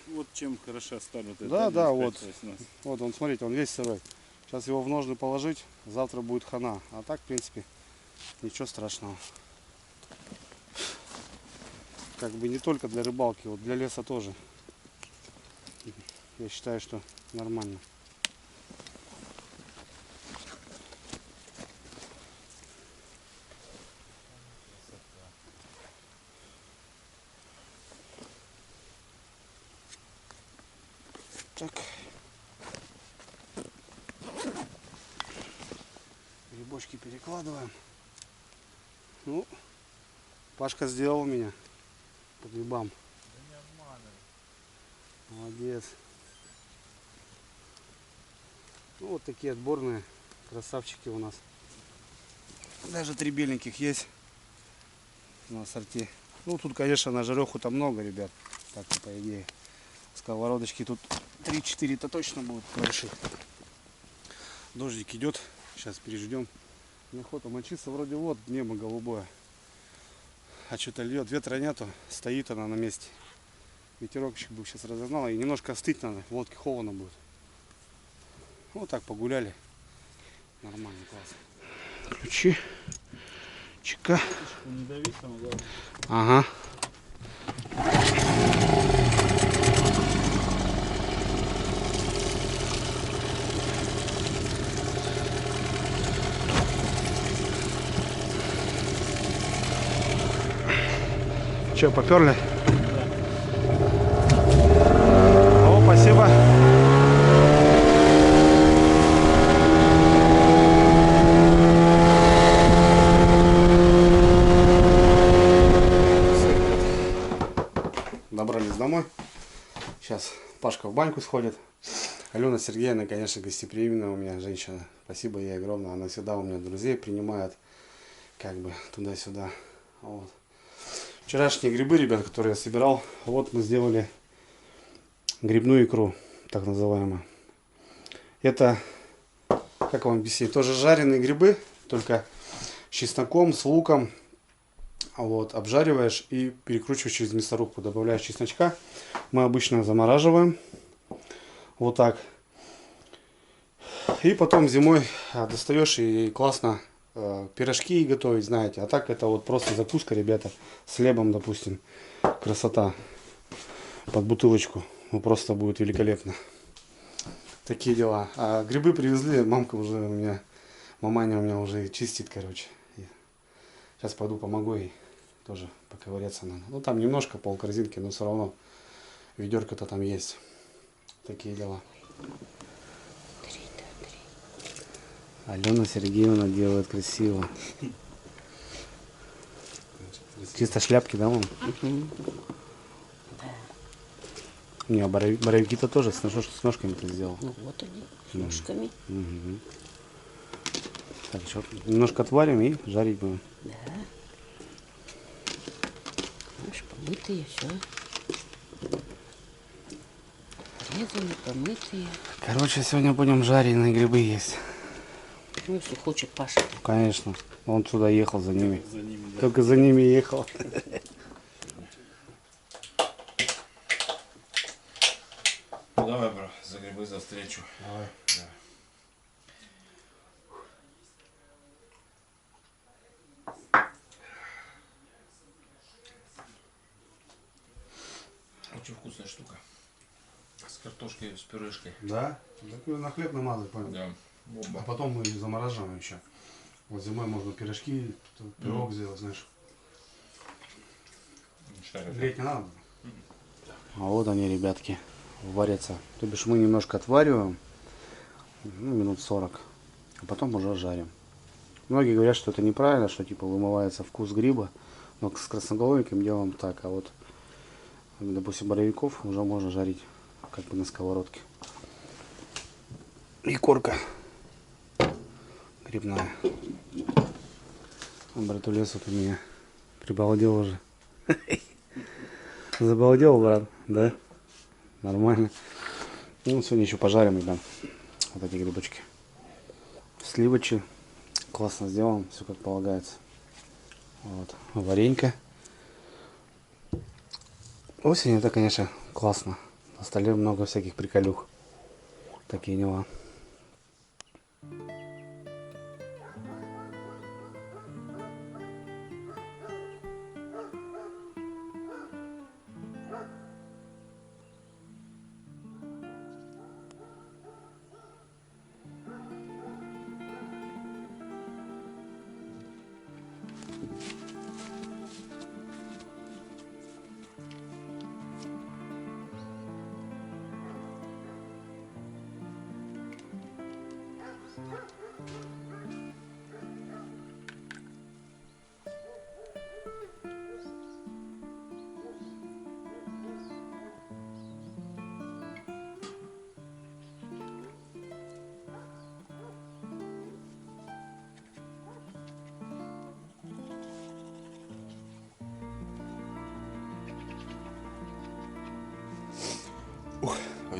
Вот чем хороша сталь. Вот Да, эта, да, 95 вот. 18. Вот он, смотрите, он весь сырой. Сейчас его в ножны положить, завтра будет хана. А так, в принципе, ничего страшного. Как бы не только для рыбалки, вот для леса тоже. Я считаю, что нормально. Так. Грибочки перекладываем. Ну, Пашка сделал меня по грибам. Молодец. Ну, вот такие отборные красавчики у нас. Даже 3 беленьких есть на сорте. Ну, тут, конечно, на жареху-то много, ребят. Так, по идее. Сковородочки тут 3-4-то точно будут большие. Дождик идет. Сейчас переждем. Неохота мочиться. Вроде вот небо голубое. А что-то льет. Ветра нету. Стоит она на месте. Ветерочек бы сейчас разогнал. И немножко остыть надо. В лодке холодно будет. Вот так погуляли. Нормально, классно. Ключи. Чека. Не давить там, главное. Ага. Че, поперли? О, спасибо. Добрались домой. Сейчас Пашка в баньку сходит. Алена Сергеевна, конечно, гостеприимная у меня женщина. Спасибо ей огромное. Она всегда у меня друзей принимает. Как бы туда-сюда. Вот. Вчерашние грибы, ребят, которые я собирал. Вот мы сделали грибную икру, так называемую. Это, как вам объяснить, тоже жареные грибы, только с чесноком, с луком. Вот, обжариваешь и перекручиваешь через мясорубку, добавляешь чесночка. Мы обычно замораживаем. Вот так. И потом зимой достаешь и классно пирожки готовить, знаете. А так это вот просто закуска, ребята, с хлебом, допустим. Красота. Под бутылочку. Ну, просто будет великолепно. Такие дела. А грибы привезли, мамка уже у меня, маманя у меня уже чистит, короче. Сейчас пойду помогу ей. Тоже поковыряться надо. Ну там немножко, полкорзинки, но все равно ведерко-то там есть. Такие дела. Алена Сергеевна делает красиво. Чисто шляпки, да, мам? Не, а боровики-то тоже с ножками-то сделал. Ну вот они, с ножками. Угу. Так, что, немножко отварим и жарить будем. Да. Знаешь, помытые, все. Порезаны, помытые. Короче, сегодня будем жареные грибы есть. Ну, если хочет Паша. Конечно. Он сюда ехал за ними. За ними, да. Только за ними ехал. Ну, давай, бро, за грибы, за встречу. Давай. Да. Очень вкусная штука. С картошкой, с пюрешкой. Да? Так ее на хлеб намазать, понял? Да. А Бомба. потом мы замораживаем еще. Вот зимой можно пирожки, пирог сделать, знаешь. Греть не надо. А вот они, ребятки, варятся. То бишь мы немножко отвариваем, ну, минут 40, а потом уже жарим. Многие говорят, что это неправильно, что типа вымывается вкус гриба, но с красноголовиком делаем так, а вот, допустим, боровиков уже можно жарить как бы на сковородке. И корка грибная. Братулес вот у меня прибалдел уже. Забалдел, брат, да? Нормально. Ну, сегодня еще пожарим, ребят, вот эти грибочки. Сливочи. Классно сделан, все как полагается. Вот. Варенька. Осень это, конечно, классно. На столе много всяких приколюх. Такие дела.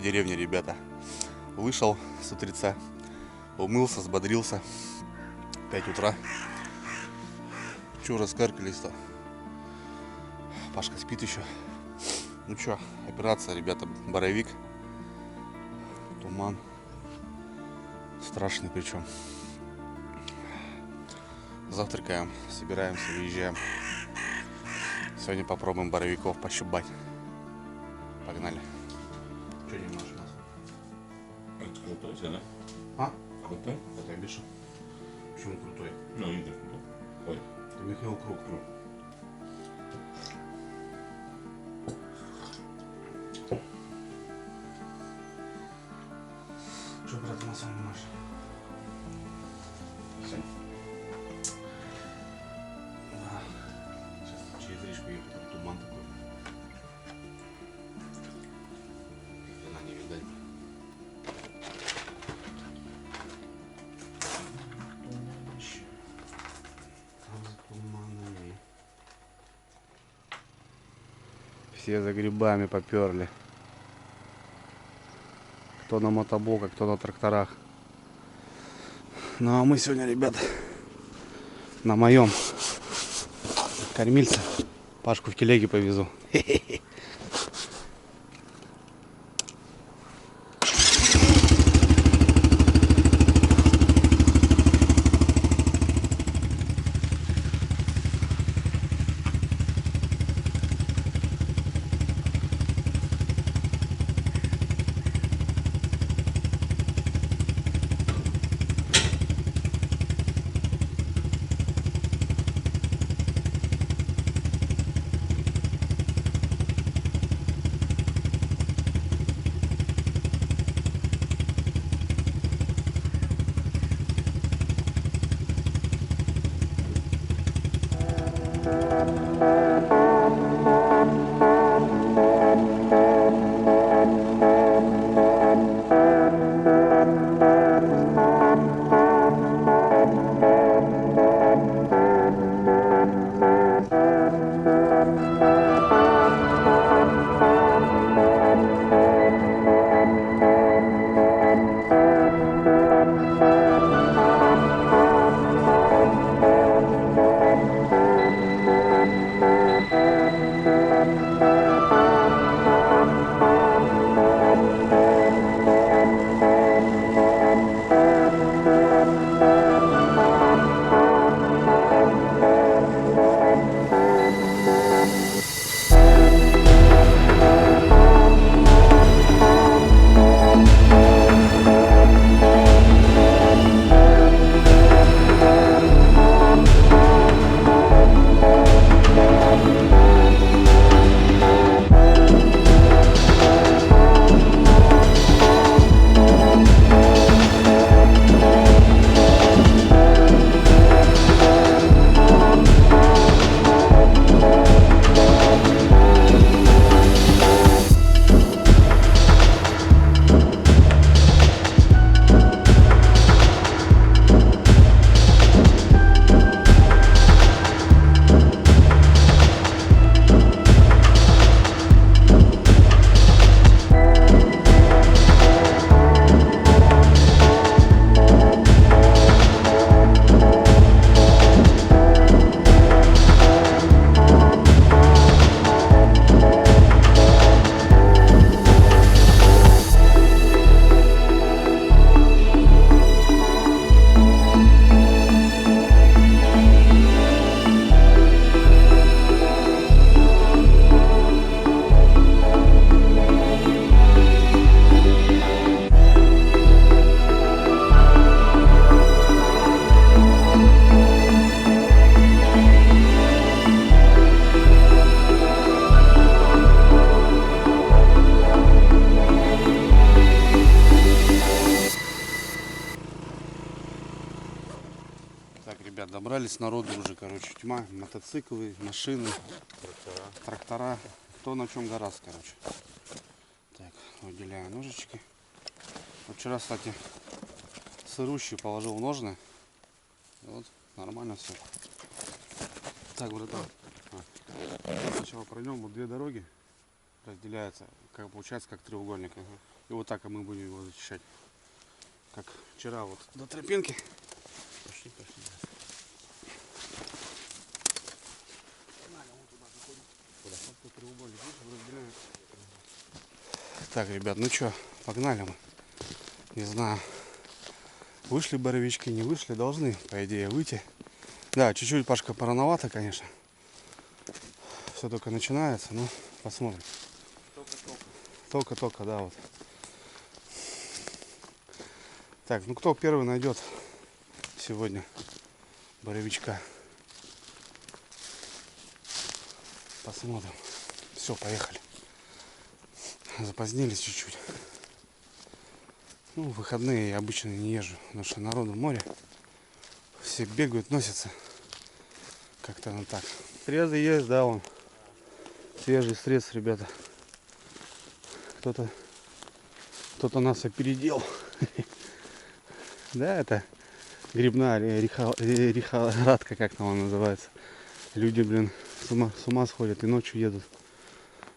в деревне, ребята. Вышел с утреца, умылся, взбодрился. 5 утра. Чего раскаркались-то? Пашка спит еще. Ну что, операция, ребята, боровик. Туман. Страшный причем. Завтракаем, собираемся, выезжаем. Сегодня попробуем боровиков пощупать. Погнали. Что не наш у нас? Это крутой, да? А? Крутой? Это Миша. Почему крутой? Ну, Игорь крутой. Ой. Это Михаил Круг. Что, брат, на самом наш? Да. Сейчас через речку ехать, там туман такой. Хрена не видать. Там за туманами. Все за грибами поперли. Кто на мотоблоках, кто на тракторах. Ну а мы сегодня, ребят, на моем кормильце. Пашку в телеге повезу. Добрались, народу уже, короче, тьма. Мотоциклы, машины, трактора. Кто на чем гораздо, короче. Так, выделяю ножички. Вот вчера, кстати, сырущий положил в ножны. Вот, нормально все. Так, братан. Сначала пройдем, вот две дороги разделяются, как получается, как треугольник. И вот так мы будем его зачищать. Как вчера вот до тропинки. Пошли, пошли. Так, ребят, ну что, погнали мы. Не знаю, вышли боровички, не вышли, должны, по идее, выйти. Да, чуть-чуть, Пашка, рановато, конечно. Все только начинается, ну, посмотрим. Только-только, да, вот. Так, ну кто первый найдет сегодня боровичка? Посмотрим. Все, поехали. Запозднились чуть-чуть. Ну, в выходные я обычно не езжу, потому что народу море. Все бегают, носятся. Как-то ну так. Срезы есть, да, он. Свежий срез, ребята. Кто-то нас опередил. Да, это грибная рихорадка, как там она называется. Люди, блин, с ума сходят и ночью едут.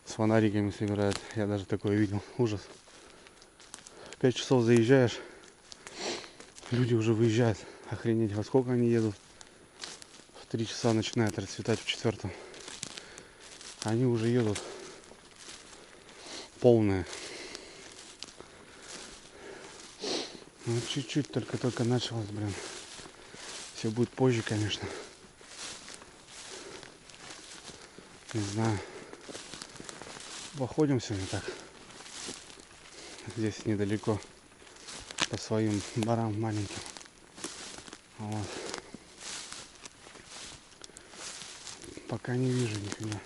С фонариками собирают. Я даже такое видел. Ужас. 5 часов заезжаешь, люди уже выезжают. Охренеть, во сколько они едут? В 3 часа начинает расцветать, в 4. Они уже едут полные. Ну, чуть-чуть только началось, блин. Все будет позже, конечно. Не знаю. Походим сегодня так. Здесь недалеко. По своим барам маленьким. Вот. Пока не вижу нифига.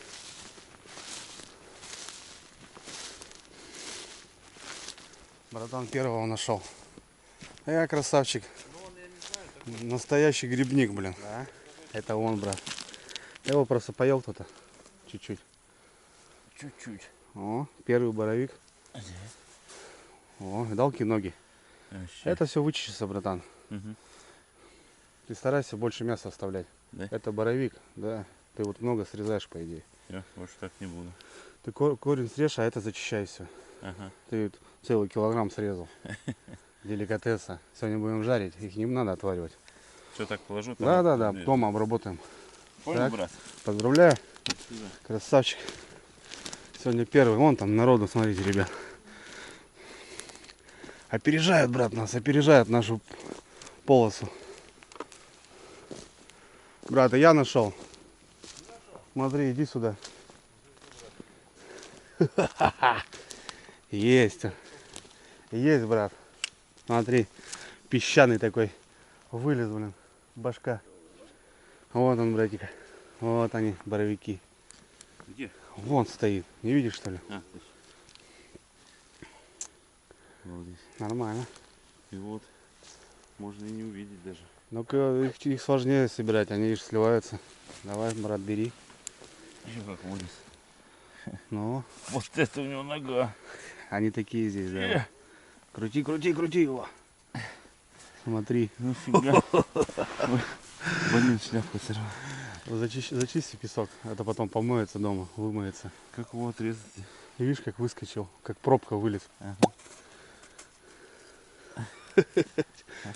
Братан первого нашел. А я красавчик. Настоящий грибник, блин. Да? Это он, брат. Я его просто поел кто-то. Чуть-чуть. Чуть-чуть. О, первый боровик. О, видал ноги. Это все вычищется, братан. Угу. Ты старайся больше мяса оставлять. Да? Это боровик, да. Ты вот много срезаешь, по идее. Я больше так не буду. Ты корень срежь, а это зачищай все. Ага. Ты целый килограмм срезал. Деликатеса. Сегодня будем жарить. Их не надо отваривать. Что, так положу? Там Да. Дома обработаем. Понял, Так. брат? Поздравляю. Спасибо. Красавчик. Сегодня первый. Вон там народу, смотрите, ребят. Опережают, брат, нас. Опережают нашу полосу. Брат, я нашел. Смотри, иди сюда. Есть. Есть, брат. Смотри. Песчаный такой. Вылез, блин. Башка. Вот он, братик. Вот они, боровики. Где? Вон стоит. Не видишь, что ли? А, точно. Вот здесь. Нормально. И вот. Можно и не увидеть даже. Ну-ка, их сложнее собирать. Они лишь сливаются. Давай, брат, бери. Еще как вылез. Ну, Вот это у него нога. они такие здесь, да. Крути его. Смотри. Ну фига. Блин, шляпку сорвал. Зачисти песок. Это потом помоется дома, вымоется. Как его отрезать? И видишь, как выскочил, как пробка вылез. Ага.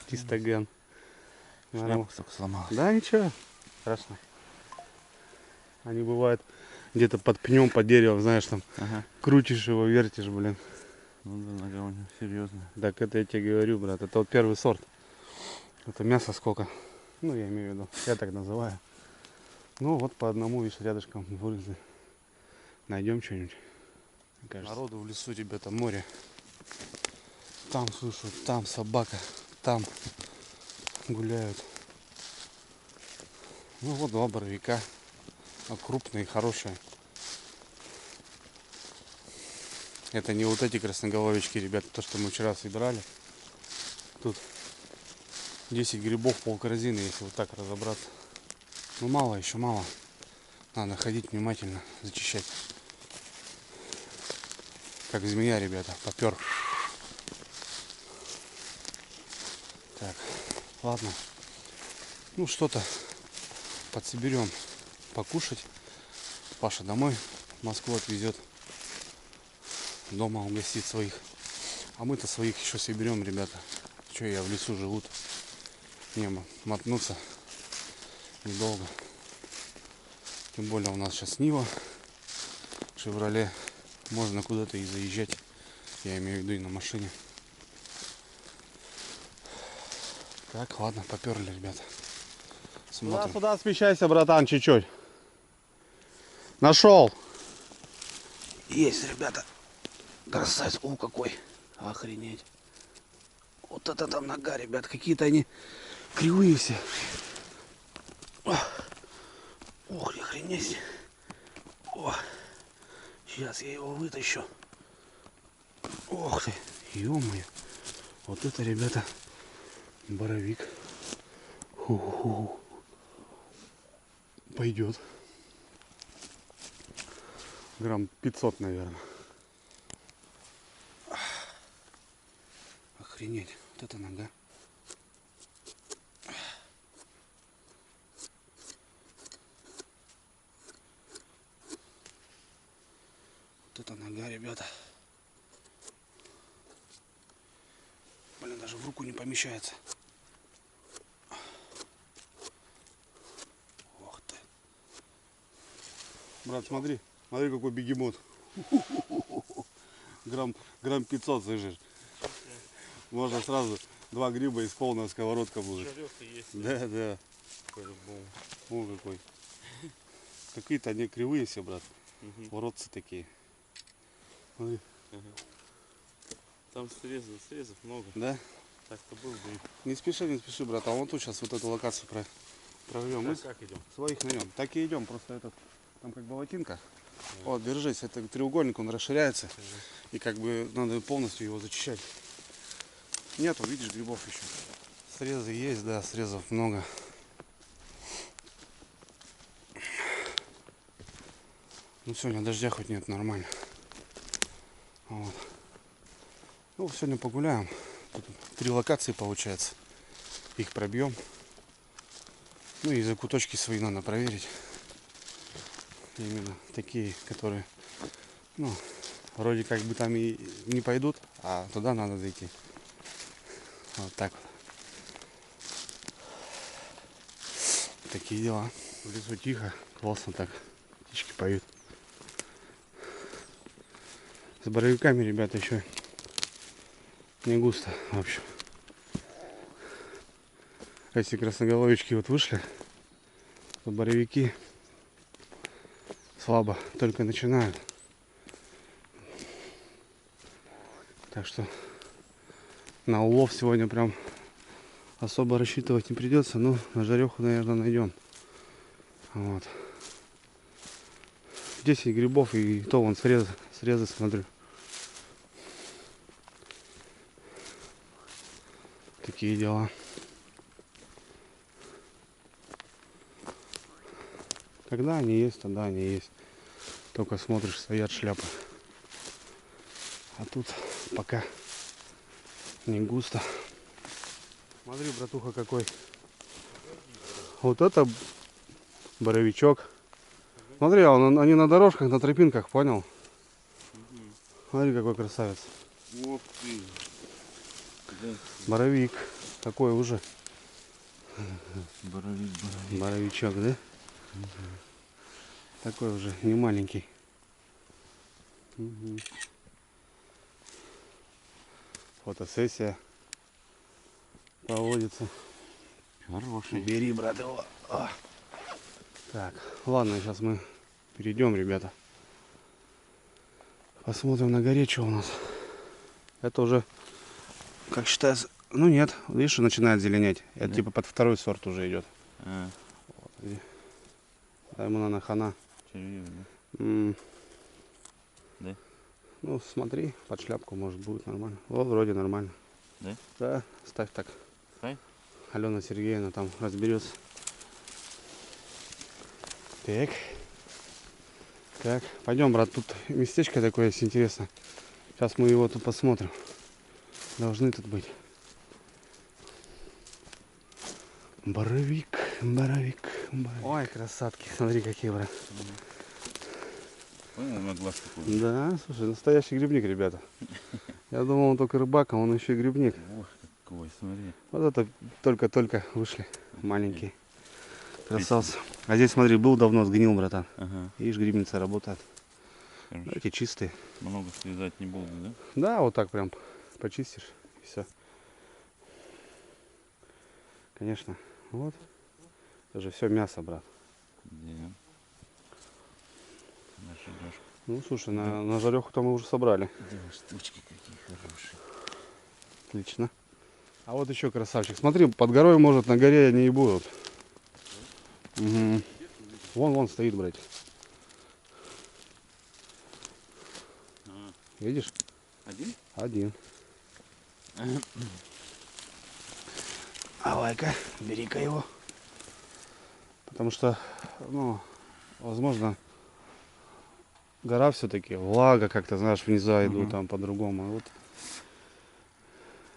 Чисто ген. Нормально. Шляпку только сломал. Да, ничего. Страшно. Они бывают где-то под пнем, под деревом, знаешь, там Ага. крутишь его, вертишь, блин. Ну да, нога у него серьезная. Так это я тебе говорю, брат. Это вот первый сорт. Это мясо сколько? Ну, я имею в виду. Я так называю. Ну, вот по одному, видишь, рядышком вылезли. Найдем что-нибудь. Народу в лесу, ребята, море. Там слышу, там собака, там гуляют. Ну вот 2 боровика. Крупные, хорошие. Это не вот эти красноголовички, ребята, то, что мы вчера собирали. Тут 10 грибов, полкорзины, если вот так разобраться. Ну мало, еще мало. Надо ходить внимательно, зачищать. Как змея, ребята, попер. Так, ладно. Ну что-то подсоберем покушать. Паша домой в Москву отвезет. Дома угостит своих А мы-то своих еще себе берем, ребята. Че, я в лесу живу-то. Не, мотнуться недолго. Тем более у нас сейчас Нива, Шевроле. Можно куда-то и заезжать. Я имею в виду и на машине. Так, ладно, поперли, ребята. Смотрим. Сюда смещайся, братан, чуть-чуть. Нашел. Есть, ребята. Красавец. О, какой. Охренеть. Вот это там нога, ребят. Какие-то они кривые все. Ох, охренеть. О, сейчас я его вытащу. Ох ты, ё-моё. Вот это, ребята, боровик. Ху-ху-ху. Пойдет. Грамм 500, наверное. Охренеть. Вот это нога. Вот это нога, ребята. Блин, даже в руку не помещается. Ох ты. Брат, смотри. Смотри, какой бегемот. Грамм 500, слышишь? Можно сразу 2 гриба и полная сковородка будет. Жарёха есть. Да, да. По-любому. О, какой. Какие-то они кривые все, брат. Угу. Уродцы такие. Смотри. Ага. Там срезов много. Да? Так-то был бы. Не спеши, брат. А вон тут сейчас вот эту локацию прорвем. Мы Как идем? своих на нем. Так и идем. Просто этот, там как болотинка. Вот, держись. Это треугольник, он расширяется. И как бы надо полностью его зачищать. Нету, видишь, грибов еще. Срезы есть, да, срезов много. Ну сегодня дождя хоть нет, нормально. Вот. Ну, сегодня погуляем. Тут 3 локации получается. Их пробьем. Ну и закуточки свои надо проверить. Именно такие, которые, ну, вроде как бы там и не пойдут, а туда надо зайти. Вот так вот. Такие дела. В лесу тихо, классно так. Птички поют. С боровиками, ребята, еще не густо, в общем. Эти красноголовички вот вышли, то боровики слабо только начинают. Так что на улов сегодня прям особо рассчитывать не придется, но на жареху, наверное, найдем. Вот. 10 грибов и то вон срезы смотрю. Такие дела. Когда они есть, тогда они есть. Только смотришь, стоят шляпы. А тут пока не густо. Смотри, братуха, какой. Вот это боровичок. Смотри, они на дорожках, на тропинках, понял? Смотри, какой красавец. Ох ты. Да. Боровик. Такой уже. Боровик. Боровичок, да? Такой уже не маленький. Фотосессия проводится. Хороший. Бери, брат, его. Так, ладно, сейчас мы перейдем, ребята. Посмотрим на горе, что у нас. Это уже, как считается, ну нет, видишь, начинает зеленеть. Это Да? типа под второй сорт уже идет. А, Да, ему на хана. серьезно. Да? Ну, смотри, под шляпку, может, будет нормально. Вот, вроде нормально. Да? Да, ставь так. Ставь? Алена Сергеевна там разберется. Так. Так, пойдем, брат, тут местечко такое есть интересное. Сейчас мы его тут посмотрим. Должны тут быть. Боровик, боровик, боровик. Ой, красотки, смотри какие, брат. Понял, на глаз такой. Да, слушай, настоящий грибник, ребята. Я думал, он только рыбак, а он еще и грибник. Ох, какой, смотри. Вот это только-только вышли. Маленькие. Красавцы. А здесь, смотри, был давно, сгнил, братан. Ага. Видишь, грибница работает. Короче, Эти чистые. много слезать не буду, да? Да, вот так прям почистишь. И все. Конечно. Вот. Это же все мясо, брат. Где? Наша Лёшка. Ну, слушай, на жареху-то мы уже собрали. Да, штучки какие хорошие. Отлично. А вот еще красавчик. Смотри, под горой, может, на горе они и будут. Угу. Вон стоит, братик. Видишь? Один? Один. Давай-ка, бери-ка его. Потому что, ну, возможно, гора все-таки, влага как-то, знаешь, внизу идут там по-другому. А вот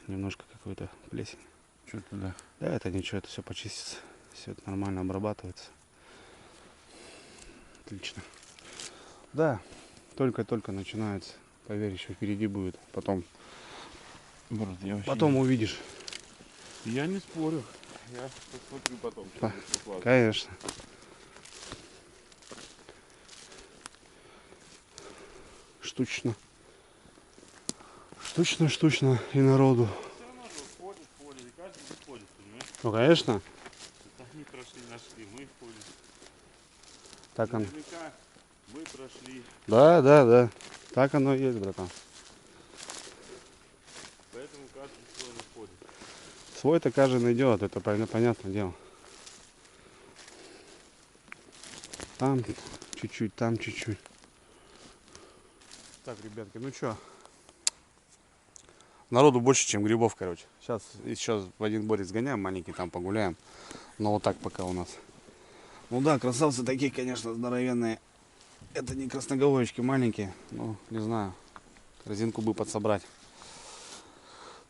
немножко какой-то плесень. Что туда? Да, это ничего, это все почистится. Все это нормально обрабатывается. Отлично. Да, только-только начинается. Поверь, еще впереди будет. Потом увидишь. Я не спорю. Я посмотрю потом. Да, конечно. Штучно. Штучно и народу. Все равно же ходят, и каждый ходит, понимаешь? Ну, конечно. Это они прошли, нашли, мы ходим. Так оно. Наверняка мы прошли, Да. Так оно и есть, братан. поэтому каждый свой находит. Свой-то каждый найдет, это понятное дело. Там чуть-чуть, там чуть-чуть. Так, ребятки, ну что? Народу больше, чем грибов, короче. Сейчас еще в один борец сгоняем, маленький там погуляем. Но вот так пока у нас. Ну да, красавцы такие, конечно, здоровенные. Это не красноголовички маленькие. Ну, не знаю. Корзинку бы подсобрать.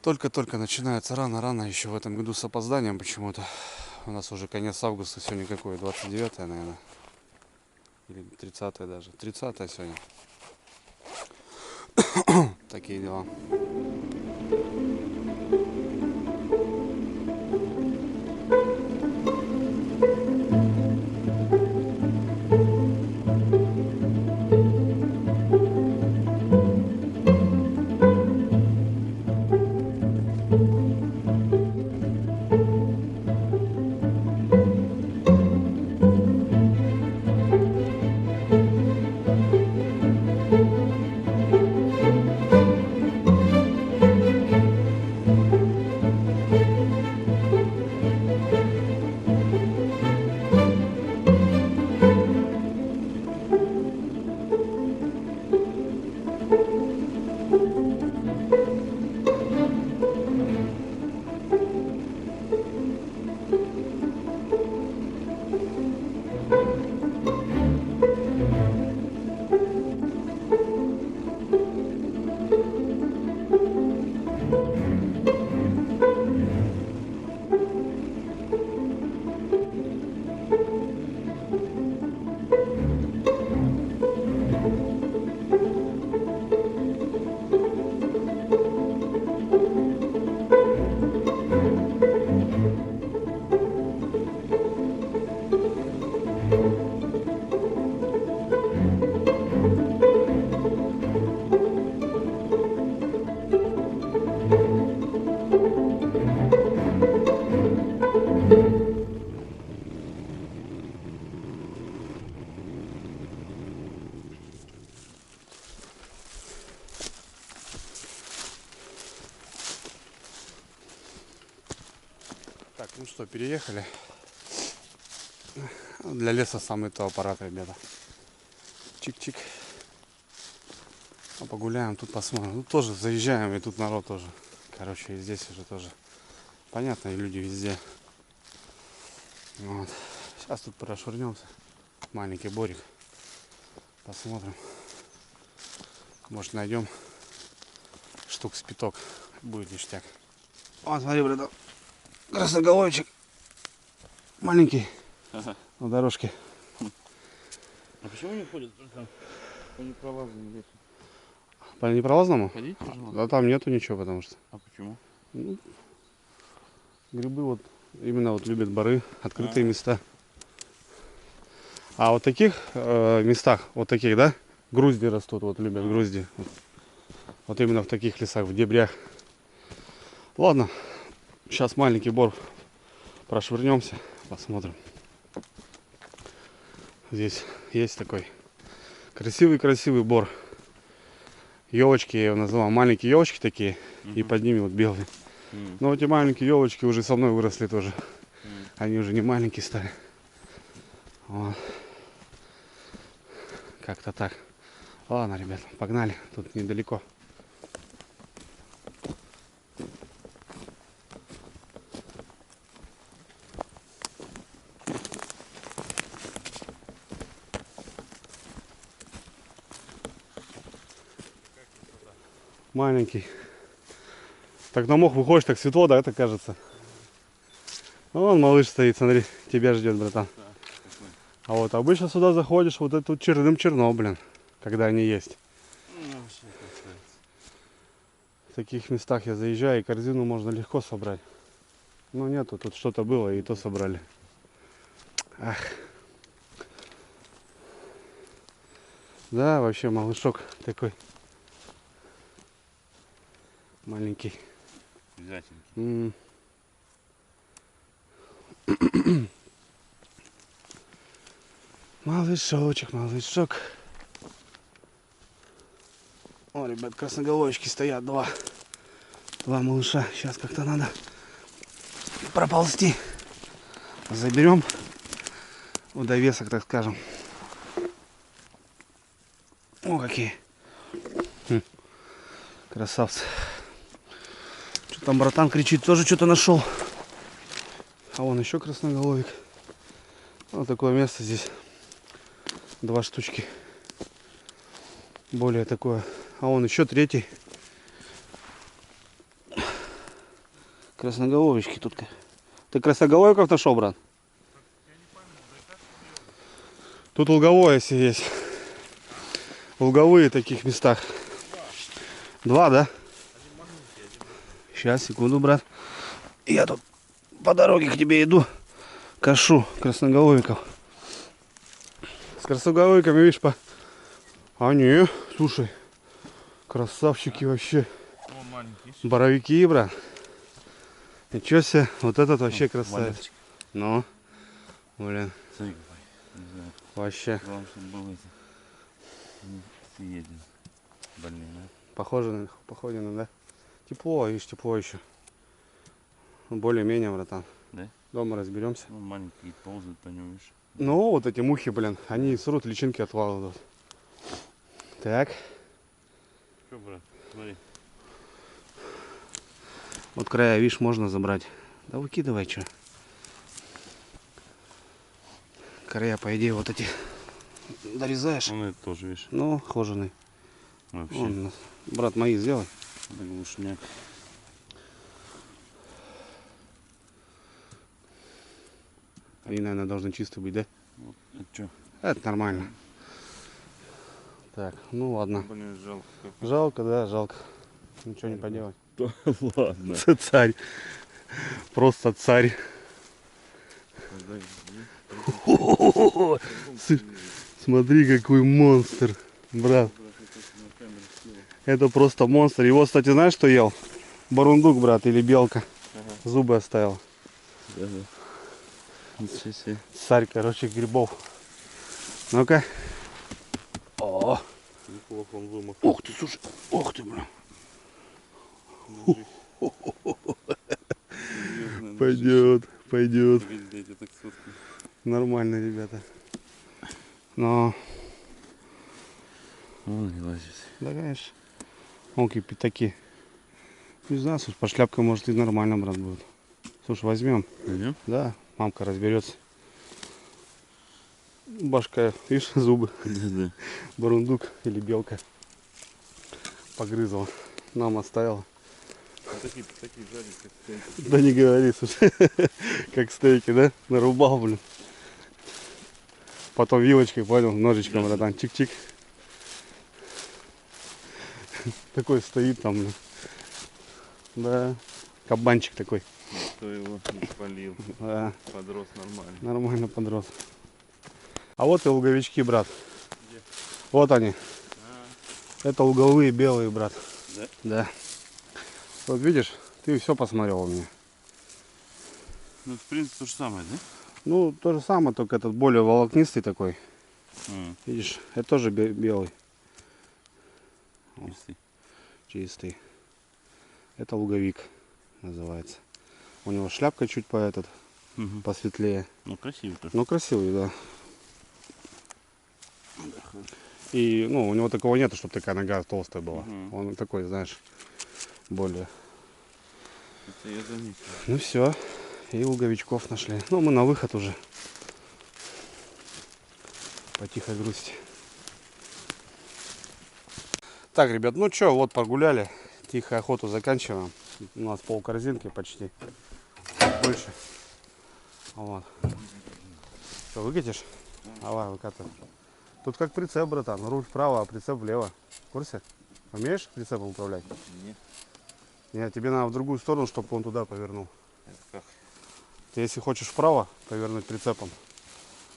Только-только начинается рано еще в этом году с опозданием почему-то. У нас уже конец августа, сегодня какое? 29-е, наверное. Или 30-е даже. 30-е сегодня. Такие дела. Так, ну что, переехали. Для леса самый то аппарат, ребята. Чик-чик. А погуляем, тут посмотрим. Ну тоже заезжаем, и тут народ тоже. Короче, и здесь уже тоже. Понятно, и люди везде. Вот. Сейчас тут прошвырнемся. Маленький борик. Посмотрим. Может найдем штук с пяток. Будет ништяк. Вот, смотри, братан. Красноголовичек. Маленький. Ага. На дорожке. А почему не ходят только по непролазному лесу? По непролазному? Ходить тяжело? Да там нету ничего, потому что А почему? ну, грибы вот именно вот любят бары, открытые места. А вот таких местах, вот таких, да, грузди растут, вот любят грузди. Вот именно в таких лесах, в дебрях. Ладно, сейчас маленький бор прошвырнемся, посмотрим. Здесь есть такой красивый бор. Елочки, я его называл, маленькие елочки такие, и под ними вот белые. Но эти маленькие елочки уже со мной выросли тоже. Они уже не маленькие стали. Вот. Как-то так. Ладно, ребят, погнали. Тут недалеко. Маленький. Так на мох выходишь, так светло, да, это кажется. Вон малыш стоит, смотри, тебя ждет, братан. А вот обычно сюда заходишь, вот это тут черным-черно, блин, когда они есть. В таких местах я заезжаю, и корзину можно легко собрать. Но нету, тут что-то было, и то собрали. Ах. Да, вообще малышок такой. Маленький. Обязательно. Малышочек, малышок. О, ребят, красноголовочки стоят, два малыша. Сейчас как-то надо проползти. Заберем в довесок, так скажем. О, какие. Красавцы. Что там братан кричит, тоже что-то нашел. А вон еще красноголовик. Вот такое место здесь. 2 штучки. Более такое. А вон еще третий. Красноголовички тут. Ты красноголовиков нашел, брат? Тут луговое если есть. Луговые в таких местах. 2, да? Сейчас, секунду, брат. Я тут по дороге к тебе иду. Кашу красноголовиков. С красноголовиками, видишь, А не, слушай. Красавчики вообще. Боровики, брат. Ничего себе, вот этот вообще красавец. Ну, блин. Вообще. Похоже на, да? Тепло, видишь, тепло еще. Более-менее, братан. Да? Дома разберемся. Ну, маленькие ползают по нему, видишь. Ну, вот эти мухи, блин, они срут личинки отваливают. Так. Что, брат, смотри. Вот края, видишь, можно забрать. Да выкидывай, что. Края, по идее, вот эти дорезаешь. Ну, это тоже, видишь. Ну, хоженый. Вообще. Вон, брат, мои сделай. Глушняк. Они, наверное, должны чистые быть, да? Вот, это что? Это нормально. Так, ну ладно. Блин, жалко. Жалко, да, жалко. Ничего не поделать. Ладно. Царь. Просто царь. Смотри, какой монстр, брат. Это просто монстр. Его, кстати, знаешь, что ел? Бурундук, брат, или белка. Зубы оставил. Ничего себе. Царь, короче, грибов. Ну-ка. О! Неплохо он вымах. Ух ты, слушай. Ух ты, бля. Пойдет. Нормально, ребята. Но, Он не лазит. да, конечно. Вон какие пятаки. Не знаю, слушай, по шляпке может и нормально, брат, будет. Слушай, возьмем. Пойдем? Да, мамка разберется. Башка, видишь, зубы. Да. Бурундук или белка. Погрызла. Нам оставила. Такие жарят, как стейки. Да не говори, слушай. Как стейки, да? Нарубал, блин. Потом вилочкой, понял, ножичком, братан, чик-чик. Такой стоит там. Блин. Да. Кабанчик такой. Кто его не спалил. Да. Подрос нормально. Нормально подрос. А вот и луговички, брат. Где? Вот они. А, Это луговые белые, брат. да? Да. Вот видишь, ты все посмотрел у меня. Ну, в принципе, то же самое, да? Ну, то же самое, только этот более волокнистый такой. А, Видишь, это тоже белый. чистый. Чистый. Это луговик называется. У него шляпка чуть Мгм. посветлее. Ну, красивый тоже. Ну, красивый, да. И, ну, у него такого нету, чтобы такая нога толстая была. Мгм. Он такой, знаешь, более. Это я заметил. Ну все, и луговичков нашли. Ну, мы на выход уже. По тихой грусти. Так, ребят, ну что, вот прогуляли. Тихую охоту заканчиваем. У нас полкорзинки почти. Больше. Вот. Что, выкатишь? Давай, выкатывай. Тут как прицеп, братан. Руль вправо, а прицеп влево. В курсе? Умеешь прицепом управлять? Нет. Нет, тебе надо в другую сторону, чтобы он туда повернул. Это как? Ты если хочешь вправо повернуть прицепом,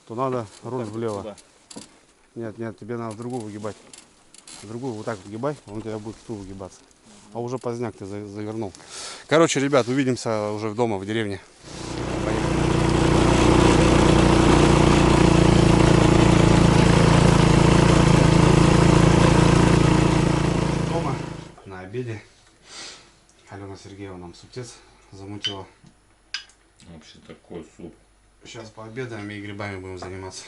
то надо руль влево. Туда. Нет, тебе надо в другую выгибать. В другую вот так выгибай, он у тебя будет в ту выгибаться. А уже поздняк ты завернул. Короче, ребят, увидимся уже дома, в деревне. Дома, на обеде. Алена Сергеевна нам супец замутила. Вообще такой суп. Сейчас пообедаем и грибами будем заниматься.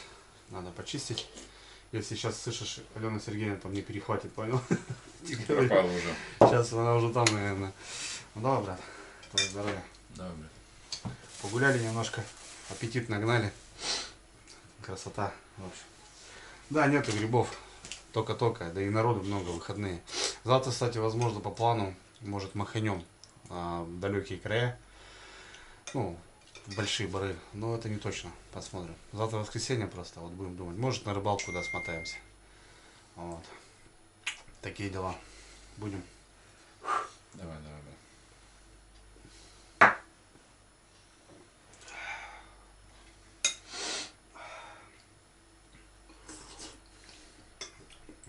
Надо почистить. Если сейчас слышишь, Алена Сергеевна там не перехватит, понял? Пропал уже. Сейчас она уже там, наверное. Ну давай, брат, твое здоровье. Да, блин. Погуляли немножко, аппетит нагнали. Красота, в общем. Да, нету грибов. Только-только, да и народу много, выходные. Завтра, кстати, возможно, по плану, может, маханем в далекие края. Ну, в большие бары. Но это не точно. Посмотрим. Завтра воскресенье просто, вот будем думать. Может, на рыбалку куда смотаемся. Вот. Такие дела. Будем. Давай.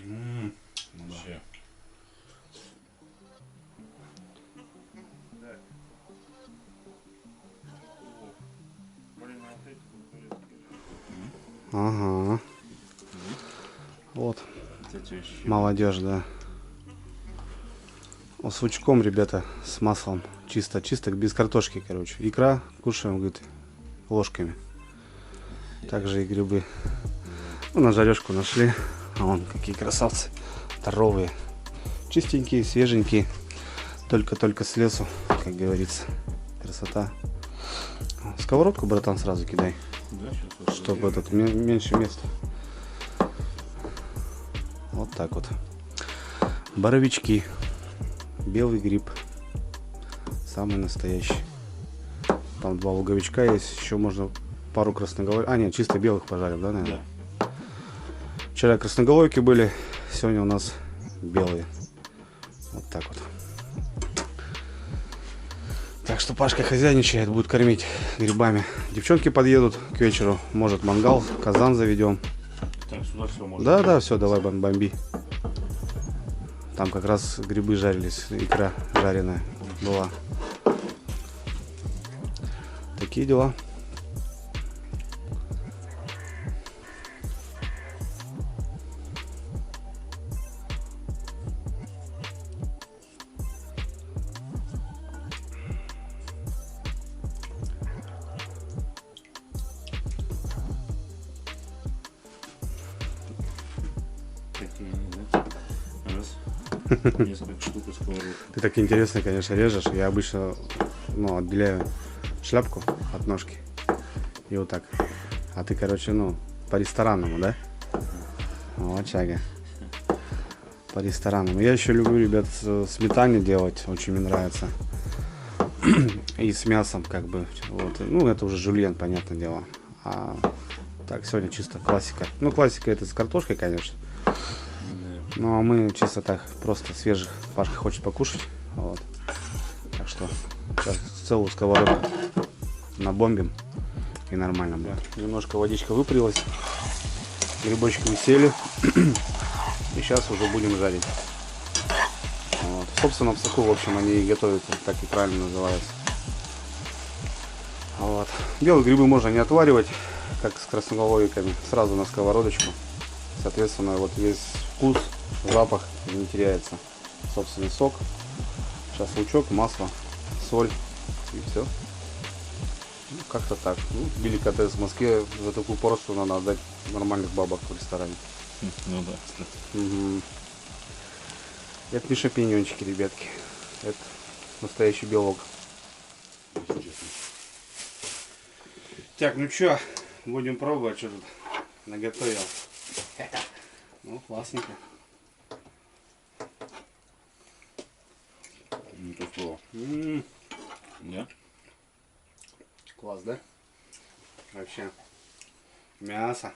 Ну да. Вообще. Ага. Вот. Кстати, вообще. Молодежь, да. С лучком, ребята, с маслом. Чисто, без картошки, короче. Икра кушаем, говорит, ложками. Также и грибы. Ну, на жарежку нашли. А вон какие красавцы. Здоровые. Чистенькие, свеженькие. Только-только с лесу, как говорится. Красота. Сковородку, братан, сразу кидай. Да, сейчас вот Чтобы этот меньше места. Вот так вот. Боровички. Белый гриб. Самый настоящий. Там 2 луговичка есть. Еще можно пару красноголовок. А, нет, чисто белых пожарим, да, наверное? Да. Вчера красноголовки были. Сегодня у нас белые. Вот так вот. Так что Пашка хозяйничает, будет кормить грибами. Девчонки подъедут к вечеру. Может, мангал, казан заведем. Так, сюда все можно. Да, все, давай бомби. Там как раз грибы жарились, икра жареная была. Такие дела. Такие, да? Раз. Несколько штук из сковородки. Ты так интересно, конечно, режешь. Я обычно отделяю шляпку от ножки. И вот так. А ты, короче, по-ресторанному, да? Вот чага. По-ресторанному. Я еще люблю, ребят, сметане делать. Очень мне нравится. И с мясом, как бы. Вот. Ну, это уже жульен, понятное дело. А так, сегодня чисто классика. Ну, классика это с картошкой, конечно. Ну а мы чисто так, просто свежих. Пашка хочет покушать. Вот. Так что сейчас целую сковородку набомбим и нормально будет. Немножко водичка выпарилась, грибочки усели. И сейчас уже будем жарить. Вот. Собственно, в соку, в общем, они и готовятся, так и правильно называются. Вот. Белые грибы можно не отваривать, как с красноголовиками, сразу на сковородочку. Соответственно, вот весь вкус, запах не теряется. Собственный сок, шашлычок, масло, соль и все. Ну, как-то так. Ну, деликатес в Москве, за такую порцию надо отдать нормальных бабок в ресторане. Ну да. Угу. Это не шампиньончики, ребятки. Это настоящий белок. Так, ну чё, будем пробовать, что тут наготовил. Ну, классненько. Не то слово. Нет? Класс, да? Вообще. Мясо.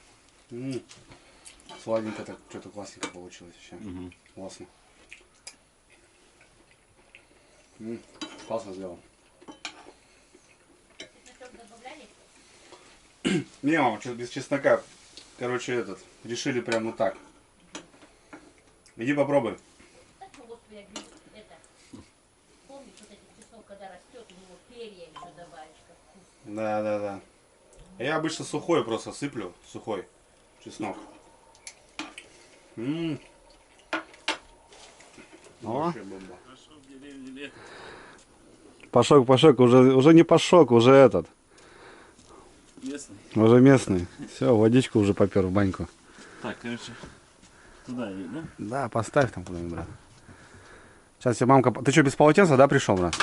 Сладенько так, что-то классненько получилось вообще. Угу. Классно. Классно сделал. Не, мама, что-то без чеснока. Короче, решили прямо вот так. Иди попробуй. Ну, господи, я говорю, это, помнишь, вот этот чеснок, когда растет, у него перья еще добавишь, как вкусно. Да. Я обычно сухой просто сыплю, сухой чеснок. О. Вообще бомба. Хорошо, в деревне лето. Пашок, уже не Пашок, уже этот. Местный. Уже местный. Все, водичку уже попер в баньку. Так, короче, туда и, да? Да, поставь там куда-нибудь, брат. Сейчас тебе мамка... Ты что, без полотенца, да, пришел, брат?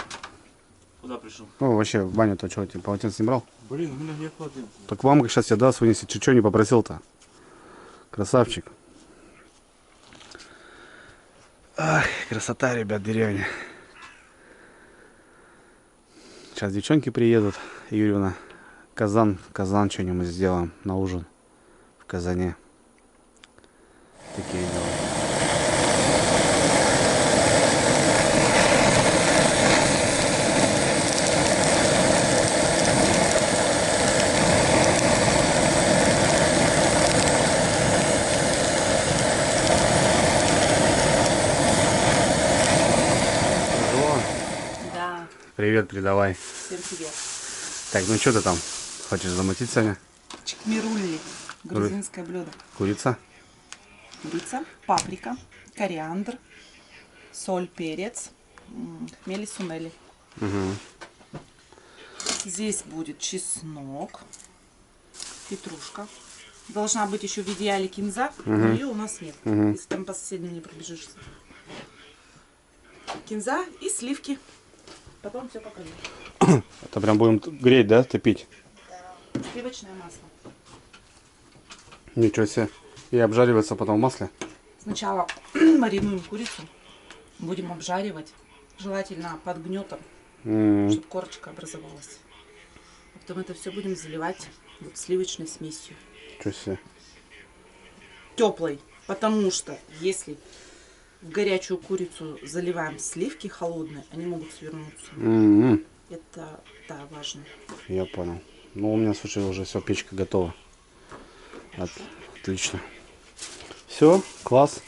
Куда пришел? Ну, вообще, в баню-то что, ты полотенце не брал? Блин, у меня нет полотенца. Так мамка сейчас тебе даст, вынесет. Чуть-чуть не попросил-то. Красавчик. Ах, красота, ребят, деревня. Сейчас девчонки приедут, Юрьевна. Казан что-нибудь сделаем на ужин в казане. Такие дела. Да, Привет, передавай. всем привет. Так, ну что ты там хочешь замутить, Саня? Чикмирулли. Грузинское блюдо. Курица? Курица, паприка, кориандр, соль, перец, хмели сунели. Угу. Здесь будет чеснок, петрушка. Должна быть еще в идеале кинза, но ее у нас нет. Если там по соседним не пробежишься. Кинза и сливки. Потом все покажу. Это прям будем греть, да, топить? Сливочное масло. Ничего себе. И обжариваться потом в масле? Сначала маринуем курицу. Будем обжаривать. Желательно под гнетом, чтобы корочка образовалась. А потом это все будем заливать вот сливочной смесью. Ничего себе. Теплой. Потому что если в горячую курицу заливаем сливки холодные, они могут свернуться. М-м. Это, да, важно. Я понял. Ну, у меня, слушай, уже все, печка готова. Отлично. Все, класс.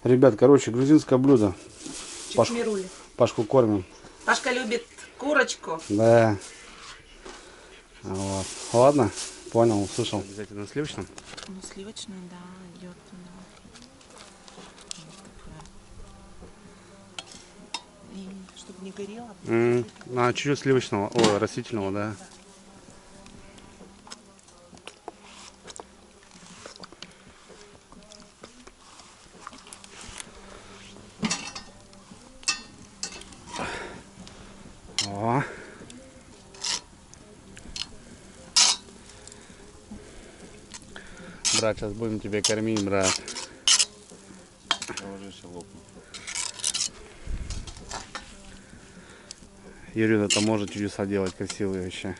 Ребят, короче, грузинское блюдо. Чикмирули. Пашку кормим. Пашка любит курочку. Да. Вот. Ладно, понял, услышал. Обязательно сливочным. Ну, сливочное, да, идет туда. И чтобы не горело. А чуть-чуть сливочного, ой, растительного, да. О. Брат, сейчас будем тебя кормить, брат. Я уже все лопну. Юрий, это может чудеса делать красивые вообще.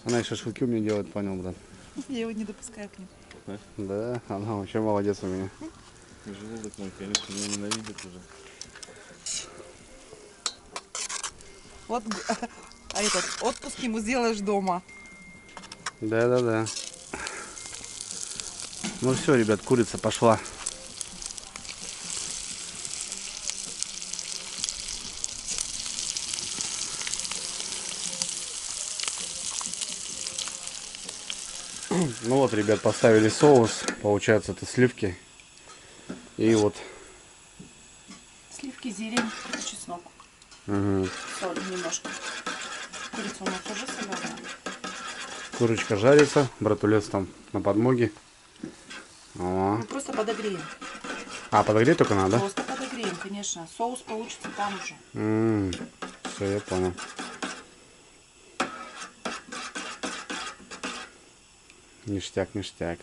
Она и шашлыки у меня делает, понял, брат. Я его не допускаю к ним. Да, она вообще молодец у меня. Желудок мой, конечно, меня ненавидит уже. Вот, а этот отпуск ему сделаешь дома. Да. Ну все, ребят, курица пошла. Ну вот, ребят, поставили соус. Получается, это сливки. И вот. Сливки, зелень, чеснок. Угу. Соль немножко. Курица у нас тоже соленая. Курочка жарится. Братулец там на подмоге. О. Мы просто подогреем. А, подогреть только надо? Просто подогреем, конечно. Соус получится там уже. Все, я понял. Ништяк, ништяк.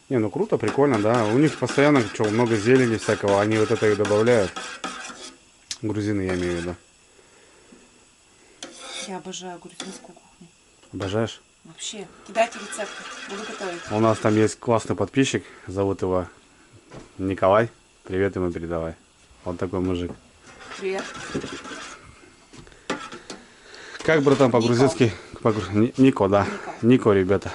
Не, ну круто, прикольно, да. У них постоянно много зелени всякого. Они вот это и добавляют. Грузины, я имею в виду. Я обожаю грузинскую кухню. Обожаешь? Вообще. Кидайте рецепты. Буду готовить. У нас там есть классный подписчик. Зовут его Николай. Привет ему передавай. Вот такой мужик. Привет. Как, братан, по-грузински? Нико, да. Нико, ребята.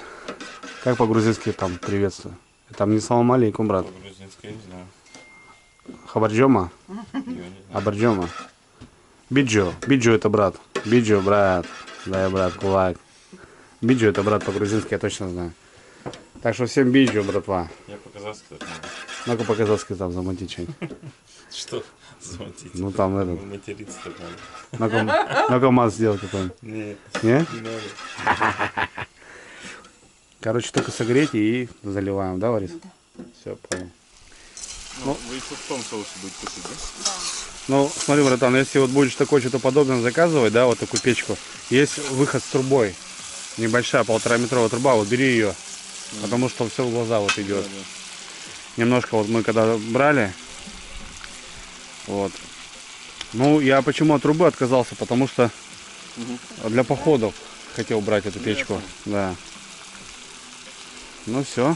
Как по-грузински там приветствую? Там не салам алейкум, брат. По-грузински я не знаю. Хабарджома? Я не знаю. Абарджома. Биджо. Биджо это брат. Биджо, брат. Да, брат, кулак. Биджо это брат по-грузински, я точно знаю. Так что всем биджо, братва. Я по-казахски так могу. Ну-ка по-казахски там замутить что-нибудь. Что? Звонить. Ну там этот. Материться так надо. Ну-ка мат сделай какой-нибудь. Не, Не? не надо. Короче, только согреть и заливаем, да, Ларис? Да. Все, понял. Ну, вы еще в том соусе будете кушать, да? Ну, смотри, братан, если вот будешь такое что-то подобное заказывать, да, вот такую печку, есть выход с трубой. Небольшая, 1,5-метровая труба, вот бери ее. Потому что все в глаза вот идет. Немножко вот мы когда брали, вот. Ну, я почему от трубы отказался, потому что для походов хотел брать эту печку. Да. Ну все.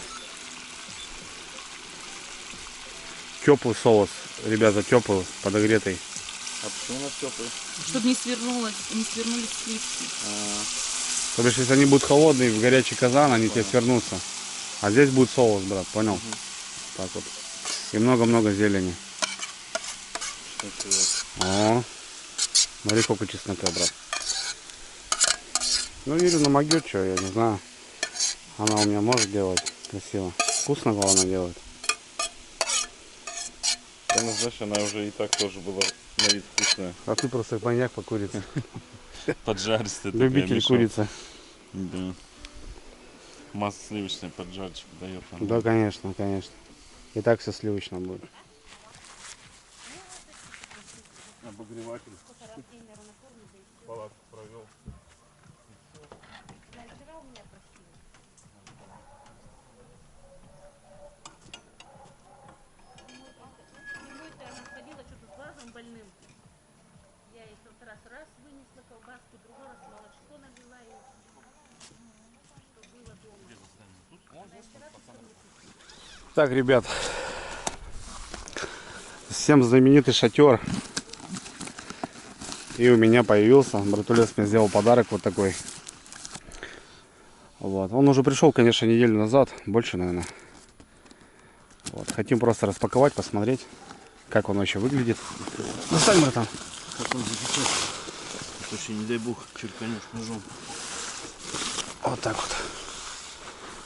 Теплый соус, ребята, теплый, подогретый. А почему у нас теплый? Чтобы не свернулись сливки. То бишь, если они будут холодные в горячий казан, они тебе свернутся. А здесь будет соус, брат, понял? Так вот. И много-много зелени. О, смотри, сколько чеснока, брат. Ну, Ирина могет, что, я не знаю. Она у меня может делать красиво. Вкусно, главное, делает. Ну, знаешь, она уже и так тоже была на вид вкусная. А ты просто маньяк по курице. Поджаристая такая, Любитель мешок. курицы. Да. Масло сливочное поджарочку дает. она. Да, конечно, конечно. И так все сливочно будет. Обогреватель. Палатку провел. Зимой-то она ходила что-то с глазом больным. Я ей тот раз вынесла колбаску, другой раз молочко налила и что было дома. Так, ребят, всем знаменитый шатер. И у меня появился. Братулец мне сделал подарок вот такой. Вот. Он уже пришел, конечно, неделю назад. Больше, наверное. Вот. Хотим просто распаковать, посмотреть, как он еще выглядит. Достань, братан. Как он запечет. Вообще, не дай бог, черканешь ножом. Вот так вот.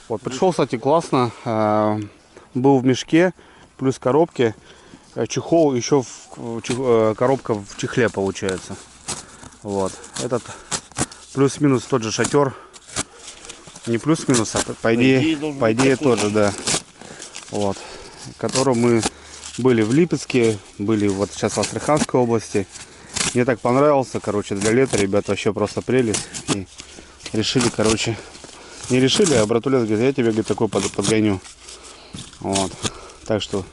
Вот, пришел, кстати, классно. Был в мешке, плюс в коробке. Чехол, еще коробка в чехле получается. Вот. Этот плюс-минус тот же шатер. Не плюс-минус, а по идее тоже, да. Вот. В котором мы были в Липецке, были вот сейчас в Астраханской области. Мне так понравился, короче, для лета, ребят, вообще просто прелесть. И решили, короче, не решили, а братулец говорит, я тебе, говорит, такой подгоню. Вот. Так что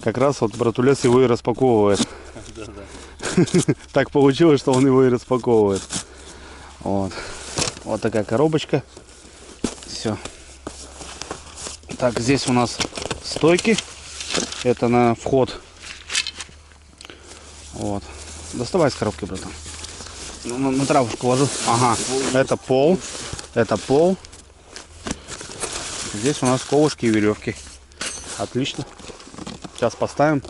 как раз вот братулец его и распаковывает. Так получилось, что он его и распаковывает. Вот. Вот такая коробочка. все. Так, здесь у нас стойки. Это на вход. Вот. Доставай из коробки, братан. На травушку ложу. Ага. Это пол. Это пол. Здесь у нас колышки и веревки. Отлично. Сейчас поставим.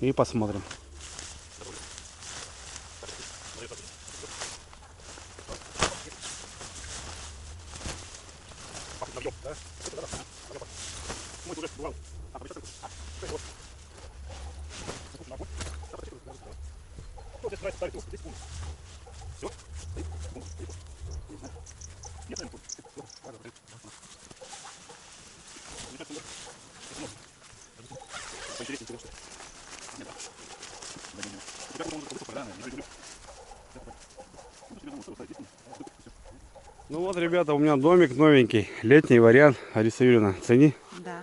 И посмотрим. Ну вот, ребята, у меня домик новенький, летний вариант. Лариса Юрьевна, цени. Да.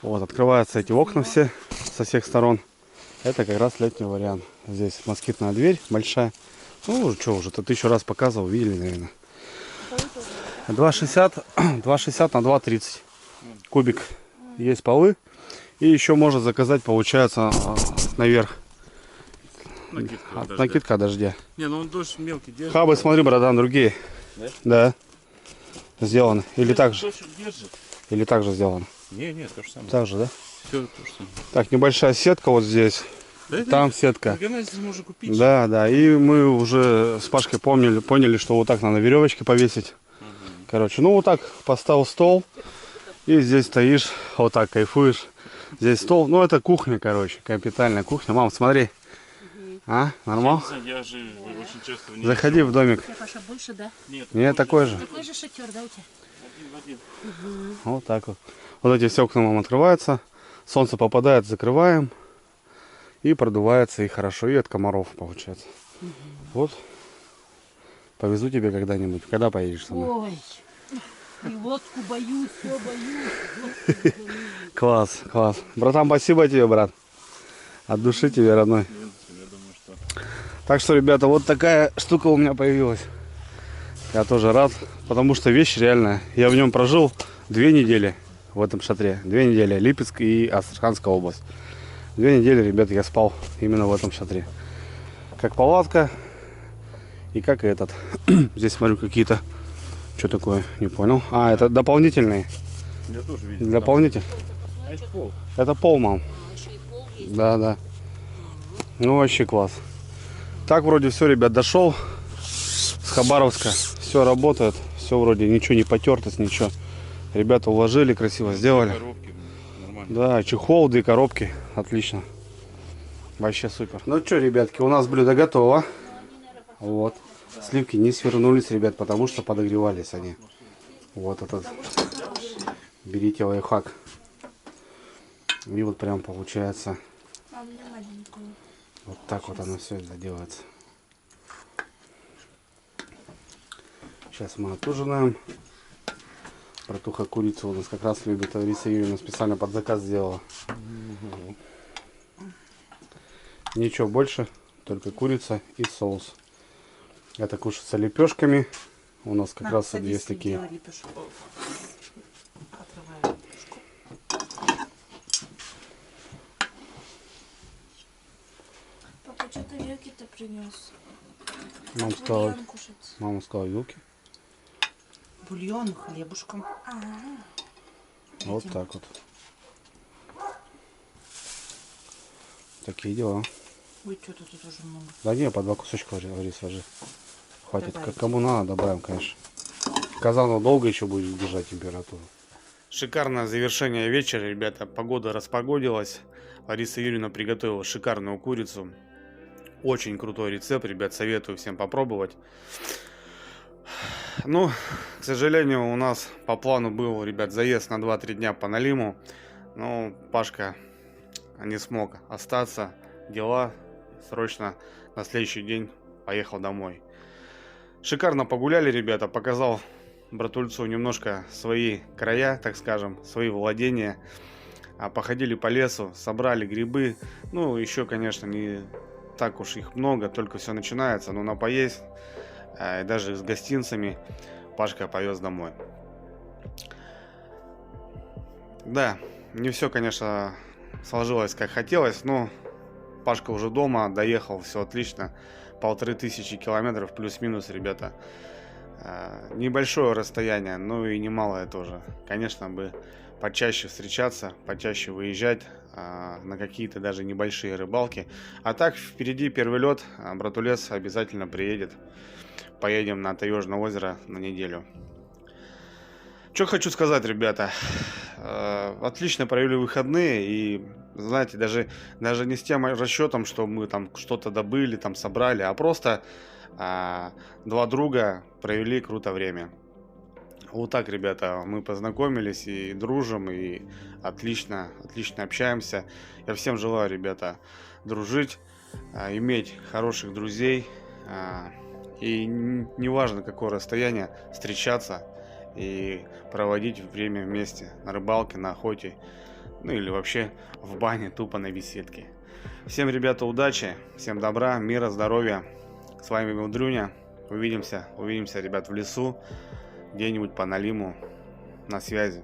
Вот, открываются эти окна все со всех сторон. Это как раз летний вариант. Здесь москитная дверь большая. Ну, уже что, уже ты 1000 раз показывал, видели, наверное. 2,60 на 2,30 кубик. Есть полы. И еще можно заказать, получается, наверх. Накидка дождя. Не, ну он дождь мелкий держит. Хабы, смотри, братан, другие. Да? Да. Сделано. Или так же. Дождь держит. Или так же сделано. Не, то же самое. Так же, да? Все то же самое. Так, небольшая сетка вот здесь. Да, Там сетка. здесь можно купить. Да, да. И мы уже с Пашкой поняли, что вот так надо веревочки повесить. Короче, ну вот так поставил стол. И здесь стоишь, вот так кайфуешь. Здесь стол. Ну это кухня, короче. Капитальная кухня. Мам, смотри. А, нормал? Я же очень часто в ней. Заходи в домик. Я, Паша, больше, да? Нет, такой же. Такой же шатер, да, у тебя? Один. Вот так вот. Вот эти все окна нам открываются. Солнце попадает, закрываем. И продувается, и хорошо. И от комаров получается. Вот. Повезу тебе когда-нибудь. Когда поедешь со мной? Ой, и лодку боюсь, все боюсь. Класс, класс. Братан, спасибо тебе, брат. От души тебе, родной. Я думаю, что... Так что, ребята, вот такая штука у меня появилась. Я тоже рад, потому что вещь реальная. Я в нем прожил 2 недели в этом шатре. 2 недели. Липецк и Астраханская область. 2 недели, ребята, я спал именно в этом шатре. Как палатка и как этот. Здесь, смотрю, какие-то... Что такое? Не понял. А, это дополнительные. Я тоже видел. Дополнительные. А это пол. Это пол, мам. Да, да. Ну, вообще класс. Так, вроде все, ребят, дошел с Хабаровска. Все работает. Все вроде, ничего не потертость, ничего. Ребята уложили, красиво сделали. Коробки, нормально. Да, чехол, 2 коробки. Отлично. Вообще супер. Ну что, ребятки, у нас блюдо готово. Вот. Сливки не свернулись, ребят, потому что подогревались они. Вот этот. Берите лайфхак. И вот прям получается. Вот так вот оно все это делается. Сейчас мы отужинаем. Братуха курицу у нас как раз любит. Лариса Юрьевна специально под заказ сделала. Ничего больше, только курица и соус. Это кушается лепешками. У нас как раз вот есть такие. Папа, что ты вилки-то принес? Мама сказала вилки. Бульон, хлебушком. Вот так вот. Такие дела. Ой, что-то тут уже много. Да не, по 2 кусочка Лариса, сложи. Хватит. Добавить. Кому надо, добавим, конечно. Казанов долго еще будет держать температуру. Шикарное завершение вечера, ребята. Погода распогодилась. Лариса Юрьевна приготовила шикарную курицу. Очень крутой рецепт, ребят. Советую всем попробовать. Ну, к сожалению, у нас по плану был, ребят, заезд на 2-3 дня по Налиму. Но Пашка не смог остаться. Дела. Срочно на следующий день поехал домой. Шикарно погуляли, ребята. Показал братульцу немножко свои края, так скажем, свои владения. Походили по лесу, собрали грибы. Ну, еще, конечно, не так уж их много, только все начинается. Но на поесть, даже с гостинцами, Пашка повез домой. Да, не все, конечно, сложилось как хотелось, но Пашка уже дома, доехал, все отлично. 1500 километров плюс-минус, ребята. Небольшое расстояние, но и немалое тоже. Конечно, бы почаще встречаться, почаще выезжать на какие-то даже небольшие рыбалки. А так, впереди первый лед, братулес обязательно приедет. Поедем на Таежное озеро на неделю. Что хочу сказать, ребята. Отлично провели выходные. И, знаете, даже не с тем расчетом, что мы там что-то добыли, там собрали, а просто два друга провели круто время. Вот так, ребята, мы познакомились и дружим, и отлично общаемся. Я всем желаю, ребята, дружить, иметь хороших друзей. И неважно, какое расстояние, встречаться и проводить время вместе на рыбалке, на охоте, ну или вообще в бане, тупо на беседке. Всем, ребята, удачи, всем добра, мира, здоровья. С вами был Дрюня. Увидимся, ребят, в лесу, где-нибудь по Налиму. На связи.